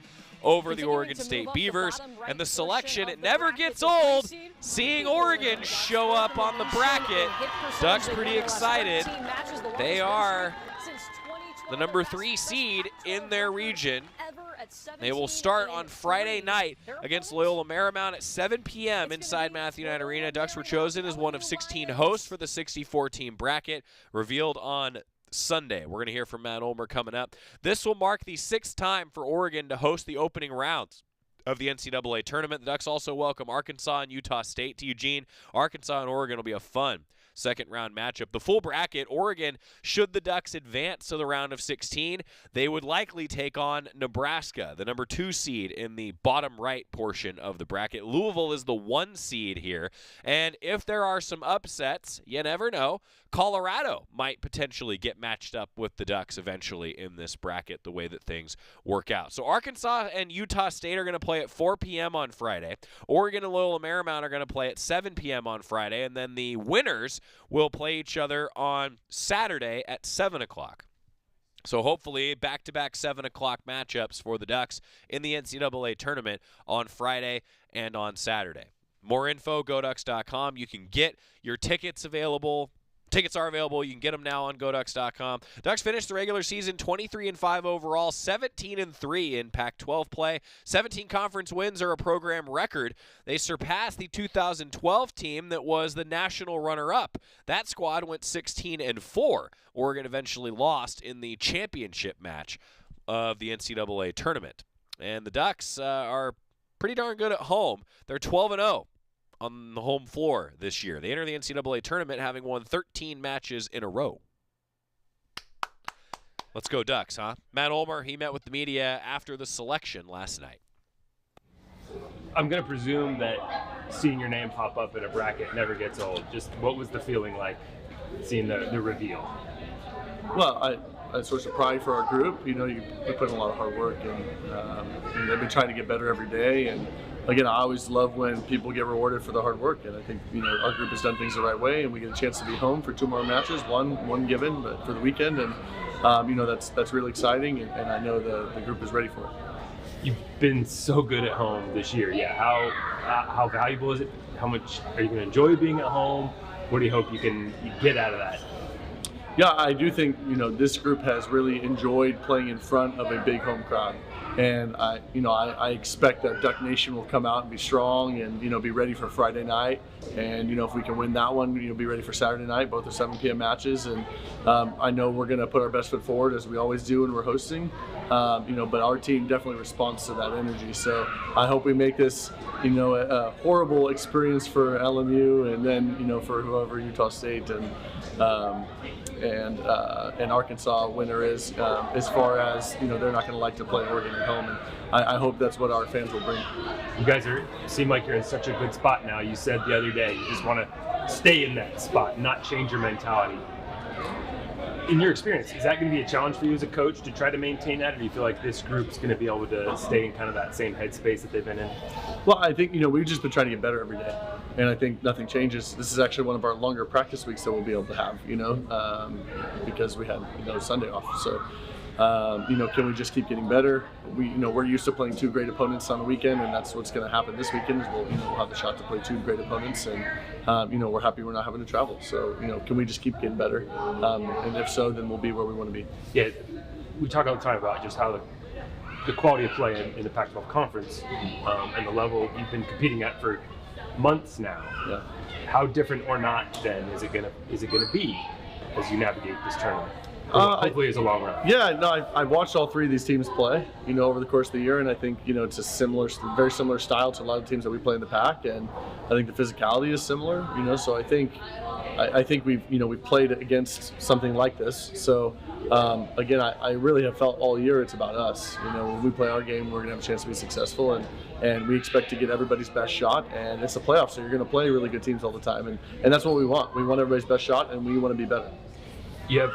over the Oregon State Beavers. And the selection, it never gets old seeing Oregon show up on the bracket. Ducks pretty excited. They are the number 3 seed in their region. They will start on Friday night against Loyola Marymount at 7 p.m. inside Matthew Knight Arena. Ducks were chosen as one of 16 hosts for the 64-team bracket, revealed on Sunday. We're going to hear from Matt Ulmer coming up. This will mark the 6th time for Oregon to host the opening rounds of the NCAA tournament. The Ducks also welcome Arkansas and Utah State to Eugene. Arkansas and Oregon will be a fun second-round matchup. The full bracket, Oregon, should the Ducks advance to the round of 16, they would likely take on Nebraska, the number 2 seed in the bottom right portion of the bracket. Louisville is the 1 seed here, and if there are some upsets, you never know, Colorado might potentially get matched up with the Ducks eventually in this bracket, the way that things work out. So Arkansas and Utah State are going to play at 4 p.m. on Friday. Oregon and Loyola Marymount are going to play at 7 p.m. on Friday, and then the winners will play each other on Saturday at 7 o'clock. So hopefully back-to-back 7 o'clock matchups for the Ducks in the NCAA tournament on Friday and on Saturday. More info, GoDucks.com. You can get your tickets available. Tickets are available. You can get them now on GoDucks.com. Ducks finished the regular season 23-5 overall, 17-3 in Pac-12 play. 17 conference wins are a program record. They surpassed the 2012 team that was the national runner-up. That squad went 16-4. Oregon eventually lost in the championship match of the NCAA tournament. And the Ducks are pretty darn good at home. They're 12-0. On the home floor this year. They enter the NCAA tournament having won 13 matches in a row. Let's go Ducks, huh? Matt Ulmer, he met with the media after the selection last night. I'm going to presume that seeing your name pop up in a bracket never gets old. Just what was the feeling like seeing the reveal? Well, it's a source of pride for our group. You know, we put in a lot of hard work, and they've been trying to get better every day. And again, I always love when people get rewarded for their hard work, and I think our group has done things the right way, and we get a chance to be home for 2 more matches, one given, but for the weekend, and that's really exciting, and I know the group is ready for it. You've been so good at home this year. Yeah, how valuable is it? How much are you going to enjoy being at home? What do you hope you get out of that? Yeah, I do think this group has really enjoyed playing in front of a big home crowd. And I expect that Duck Nation will come out and be strong and be ready for Friday night. And if we can win that one, be ready for Saturday night. Both are 7 p.m. matches, and I know we're going to put our best foot forward as we always do when we're hosting. But our team definitely responds to that energy. So I hope we make this a horrible experience for LMU, and then for whoever Utah State and Arkansas winner is, as far as they're not going to like to play Oregon at home, and I hope that's what our fans will bring. You guys seem like you're in such a good spot now. You said the other day you just want to stay in that spot, not change your mentality. In your experience, is that going to be a challenge for you as a coach to try to maintain that, or do you feel like this group's going to be able to stay in kind of that same headspace that they've been in? Well, I think we've just been trying to get better every day, and I think nothing changes. This is actually one of our longer practice weeks that we'll be able to have, because we had Sunday off. So, can we just keep getting better? We're used to playing 2 great opponents on the weekend, and that's what's going to happen this weekend. Is we'll have the shot to play 2 great opponents, and we're happy we're not having to travel. So, can we just keep getting better? And if so, then we'll be where we want to be. Yeah, we talk all the time about just how the quality of play in the Pac-12 conference and the level you've been competing at for months now. Yeah. How different or not then is it gonna be as you navigate this tournament? Hopefully it's a long run. Yeah, no, I've watched all 3 of these teams play, over the course of the year, and I think, it's a very similar style to a lot of teams that we play in the Pac, and I think the physicality is similar, so I think we've played against something like this. So, again, I really have felt all year it's about us. When we play our game, we're going to have a chance to be successful, and we expect to get everybody's best shot, and it's the playoffs, so you're going to play really good teams all the time, and that's what we want. We want everybody's best shot, and we want to be better. You have,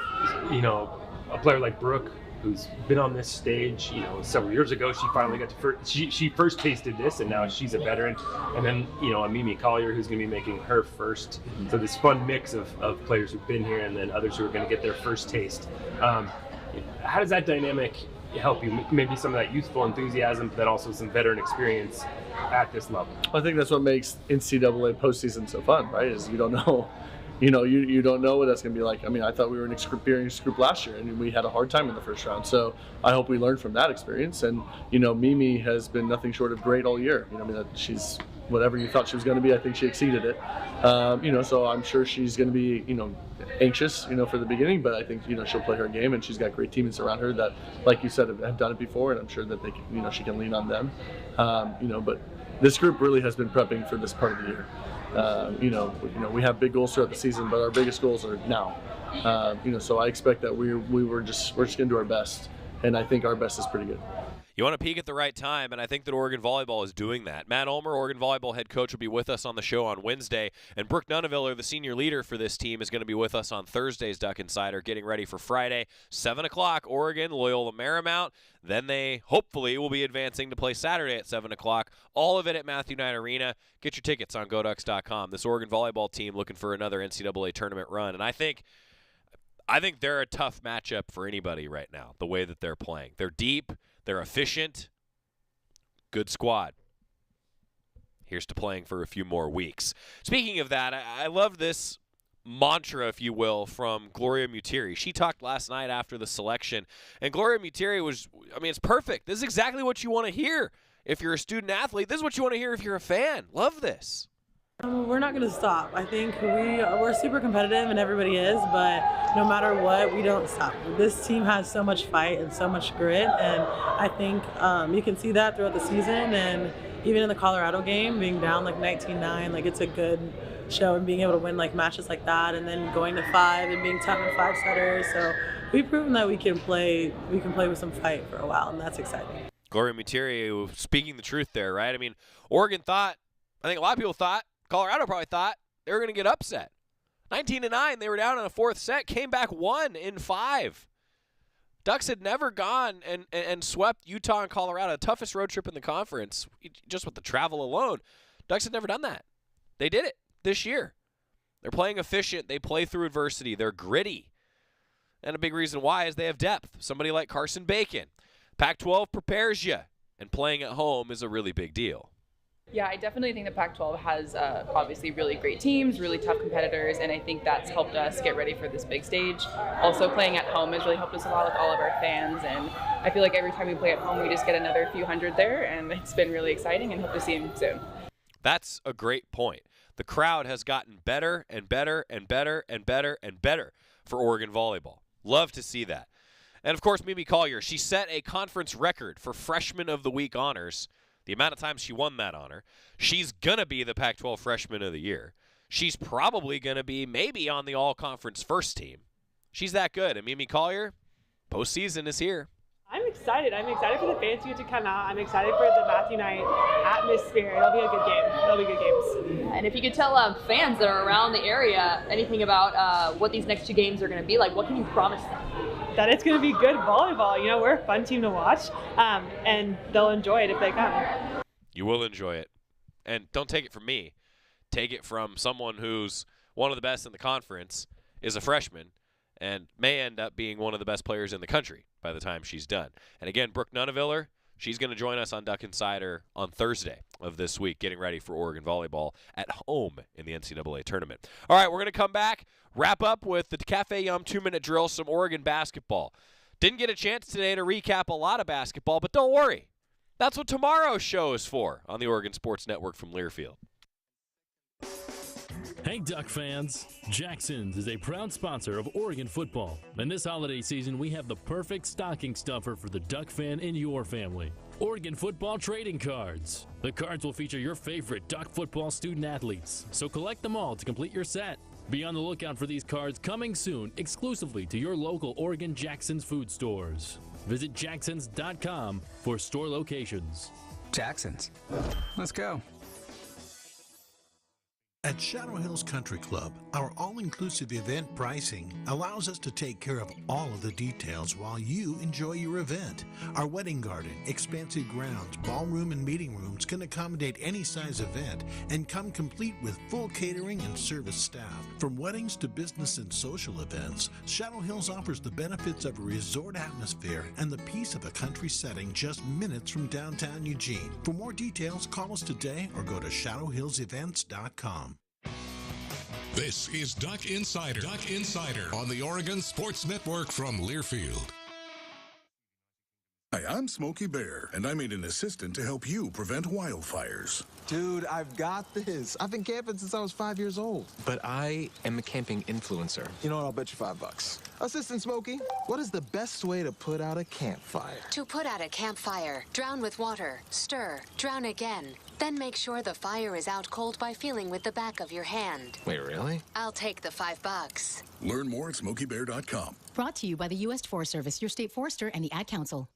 a player like Brooke, who's been on this stage, several years ago. She finally got to she first tasted this, and now she's a veteran. And then, a Mimi Collier, who's going to be making her first. So this fun mix of players who've been here, and then others who are going to get their first taste. How does that dynamic help you? Maybe some of that youthful enthusiasm, but then also some veteran experience at this level. I think that's what makes NCAA postseason so fun, right? Is you don't know. You don't know what that's going to be like. I mean, I thought we were an experienced group last year, and we had a hard time in the first round. So I hope we learned from that experience. And, Mimi has been nothing short of great all year. She's whatever you thought she was going to be. I think she exceeded it. So I'm sure she's going to be, anxious, for the beginning. But I think, she'll play her game, and she's got great teammates around her that, like you said, have done it before. And I'm sure that they can, she can lean on them. But this group really has been prepping for this part of the year. We have big goals throughout the season, but our biggest goals are now. So I expect that we're just going to do our best, and I think our best is pretty good. You want to peak at the right time, and I think that Oregon Volleyball is doing that. Matt Ulmer, Oregon Volleyball head coach, will be with us on the show on Wednesday, and Brooke Nuneviller, the senior leader for this team, is going to be with us on Thursday's Duck Insider, getting ready for Friday, 7 o'clock, Oregon, Loyola Marymount. Then they hopefully will be advancing to play Saturday at 7 o'clock. All of it at Matthew Knight Arena. Get your tickets on GoDucks.com. This Oregon Volleyball team looking for another NCAA tournament run, and I think I think they're a tough matchup for anybody right now, the way that they're playing. They're deep. They're efficient. Good squad. Here's to playing for a few more weeks. Speaking of that, I love this mantra, if you will, from Gloria Mutiri. She talked last night after the selection, and Gloria Mutiri was, it's perfect. This is exactly what you want to hear if you're a student athlete. This is what you want to hear if you're a fan. Love this. We're not going to stop. I think we're super competitive, and everybody is, but no matter what, we don't stop. This team has so much fight and so much grit, and I think you can see that throughout the season, and even in the Colorado game, being down like 19-9, like it's a good show, and being able to win like matches like that, and then going to 5 and being tough in 5-setters. So we've proven that we can play with some fight for a while, and that's exciting. Gloria Mutiri speaking the truth there, right? Oregon thought, I think a lot of people thought, Colorado probably thought they were going to get upset. 19-9, they were down in a fourth set, came back 1 in 5. Ducks had never gone and swept Utah and Colorado, the toughest road trip in the conference, just with the travel alone. Ducks had never done that. They did it this year. They're playing efficient. They play through adversity. They're gritty. And a big reason why is they have depth. Somebody like Carson Bacon. Pac-12 prepares you, and playing at home is a really big deal. Yeah, I definitely think the Pac-12 has obviously really great teams, really tough competitors, and I think that's helped us get ready for this big stage. Also, playing at home has really helped us a lot with all of our fans, and I feel like every time we play at home, we just get another few hundred there, and it's been really exciting, and hope to see them soon. That's a great point. The crowd has gotten better and better and better and better and better for Oregon volleyball. Love to see that. And, of course, Mimi Collier, she set a conference record for Freshman of the Week honors. The amount of times she won that honor. She's going to be the Pac-12 Freshman of the Year. She's probably going to be maybe on the all-conference first team. She's that good. And Mimi Collier, postseason is here. I'm excited. I'm excited for the fans to get to come out. I'm excited for the Matthew Night atmosphere. It'll be a good game. It'll be good games. And if you could tell fans that are around the area anything about what these next 2 games are going to be like, what can you promise them? That it's going to be good volleyball. We're a fun team to watch, and they'll enjoy it if they come. You will enjoy it. And don't take it from me. Take it from someone who's one of the best in the conference, is a freshman, and may end up being one of the best players in the country by the time she's done. And again, Brooke Nuneviller, she's going to join us on Duck Insider on Thursday of this week, getting ready for Oregon volleyball at home in the NCAA tournament. All right, we're going to come back, wrap up with the Cafe Yum 2-minute drill, some Oregon basketball. Didn't get a chance today to recap a lot of basketball, but don't worry. That's what tomorrow's show is for on the Oregon Sports Network from Learfield. Hey, Duck fans! Jackson's is a proud sponsor of Oregon football. And this holiday season, we have the perfect stocking stuffer for the Duck fan in your family. Oregon football trading cards. The cards will feature your favorite Duck football student athletes, so collect them all to complete your set. Be on the lookout for these cards coming soon exclusively to your local Oregon Jackson's food stores. Visit jacksons.com for store locations. Jackson's. Let's go. At Shadow Hills Country Club, our all-inclusive event pricing allows us to take care of all of the details while you enjoy your event. Our wedding garden, expansive grounds, ballroom, and meeting rooms can accommodate any size event and come complete with full catering and service staff. From weddings to business and social events, Shadow Hills offers the benefits of a resort atmosphere and the peace of a country setting just minutes from downtown Eugene. For more details, call us today or go to shadowhillsevents.com. This is Duck Insider. Duck Insider on the Oregon Sports Network from Learfield. Hi, I'm Smokey Bear, and I made an assistant to help you prevent wildfires. Dude, I've got this. I've been camping since I was 5 years old. But I am a camping influencer. You know what? I'll bet you $5. Assistant Smokey, what is the best way to put out a campfire? To put out a campfire, drown with water, stir, drown again. Then make sure the fire is out cold by feeling with the back of your hand. Wait, really? I'll take the $5. Learn more at SmokeyBear.com. Brought to you by the U.S. Forest Service, your state forester, and the Ad Council.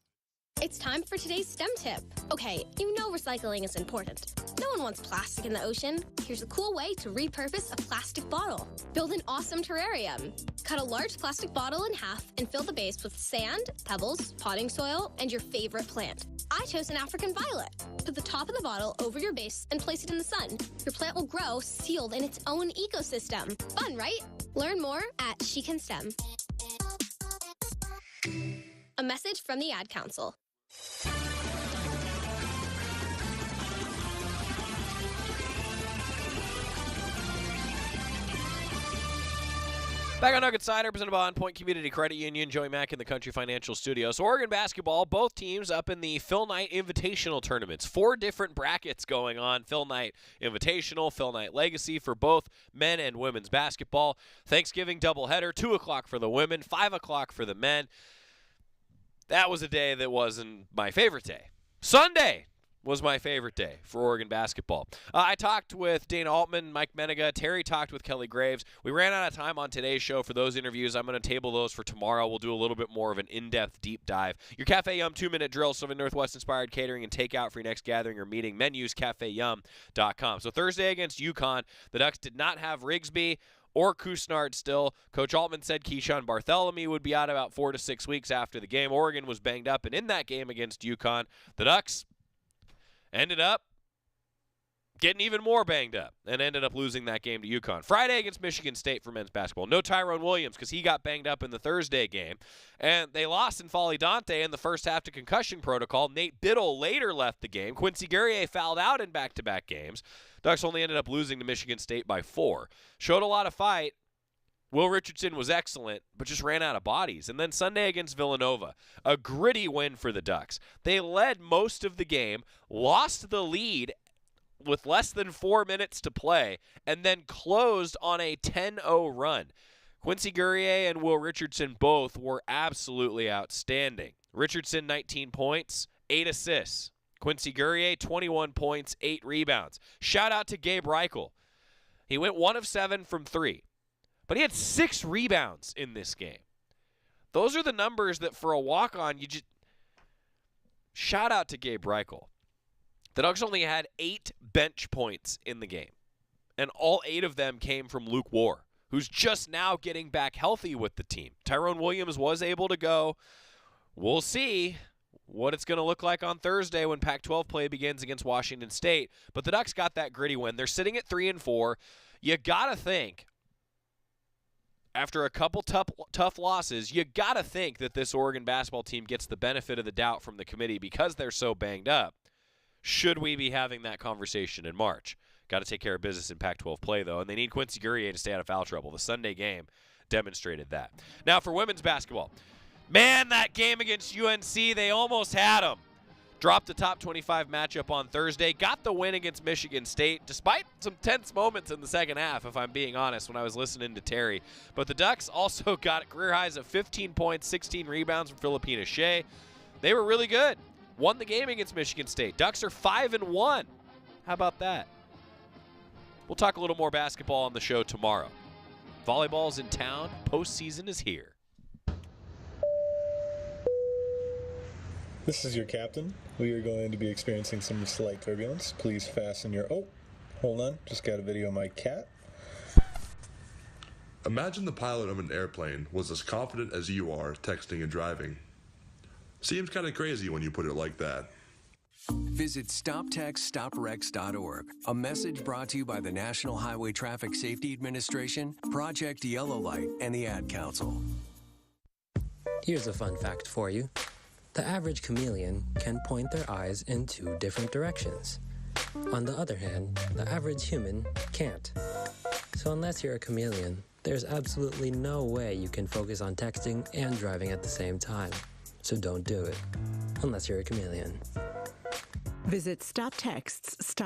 It's time for today's STEM tip. Okay, you know recycling is important. No one wants plastic in the ocean. Here's a cool way to repurpose a plastic bottle. Build an awesome terrarium. Cut a large plastic bottle in half and fill the base with sand, pebbles, potting soil, and your favorite plant. I chose an African violet. Put the top of the bottle over your base and place it in the sun. Your plant will grow sealed in its own ecosystem. Fun, right? Learn more at She Can STEM. A message from the Ad Council. Back on Nugget Cider, presented by On Point Community Credit Union. Joey Mack in the Country Financial Studios. Oregon basketball, both teams up in the Phil Knight Invitational tournaments. 4 different brackets going on. Phil Knight Invitational, Phil Knight Legacy for both men and women's basketball. Thanksgiving doubleheader, 2 o'clock for the women, 5 o'clock for the men. That was a day that wasn't my favorite day. Sunday was my favorite day for Oregon basketball. I talked with Dana Altman, Mike Menega. Terry talked with Kelly Graves. We ran out of time on today's show for those interviews. I'm going to table those for tomorrow. We'll do a little bit more of an in-depth deep dive. Your Cafe Yum 2-minute drill, Southern Northwest-inspired catering and takeout for your next gathering or meeting. Menus, cafeyum.com. So Thursday against UConn, the Ducks did not have Rigsby or Kusnard still. Coach Altman said Keyshawn Bartholomew would be out about 4 to 6 weeks after the game. Oregon was banged up, and in that game against UConn, the Ducks ended up getting even more banged up and ended up losing that game to UConn. Friday against Michigan State for men's basketball. No Tyrone Williams because he got banged up in the Thursday game. And they lost in Folly Dante in the first half to concussion protocol. Nate Biddle later left the game. Quincy Guerrier fouled out in back-to-back games. Ducks only ended up losing to Michigan State by 4. Showed a lot of fight. Will Richardson was excellent, but just ran out of bodies. And then Sunday against Villanova, a gritty win for the Ducks. They led most of the game, lost the lead with less than 4 minutes to play, and then closed on a 10-0 run. Quincy Guerrier and Will Richardson both were absolutely outstanding. Richardson, 19 points, 8 assists. Quincy Guerrier, 21 points, 8 rebounds. Shout out to Gabe Reichel. He went 1 of 7 from 3. But he had 6 rebounds in this game. Those are the numbers that for a walk-on, you just... Shout out to Gabe Reichel. The Ducks only had 8 bench points in the game. And all 8 of them came from Luke War, who's just now getting back healthy with the team. Tyrone Williams was able to go. We'll see what it's going to look like on Thursday when Pac-12 play begins against Washington State. But the Ducks got that gritty win. They're sitting at 3-4. You got to think, after a couple tough losses, you got to think that this Oregon basketball team gets the benefit of the doubt from the committee because they're so banged up. Should we be having that conversation in March? Got to take care of business in Pac-12 play, though, and they need Quincy Guerrier to stay out of foul trouble. The Sunday game demonstrated that. Now for women's basketball. Man, that game against UNC, they almost had them. Dropped the top 25 matchup on Thursday. Got the win against Michigan State, despite some tense moments in the second half, if I'm being honest, when I was listening to Terry. But the Ducks also got career highs of 15 points, 16 rebounds from Philippina Shea. They were really good. Won the game against Michigan State. Ducks are 5-1. How about that? We'll talk a little more basketball on the show tomorrow. Volleyball's in town. Postseason is here. This is your captain. We are going to be experiencing some slight turbulence. Please fasten your... Oh, hold on. Just got a video of my cat. Imagine the pilot of an airplane was as confident as you are texting and driving. Seems kind of crazy when you put it like that. Visit StopTextStopWrecks.org. A message brought to you by the National Highway Traffic Safety Administration, Project Yellow Light, and the Ad Council. Here's a fun fact for you. The average chameleon can point their eyes in 2 different directions. On the other hand, the average human can't. So unless you're a chameleon, there's absolutely no way you can focus on texting and driving at the same time. So don't do it, unless you're a chameleon. Visit StopTexts.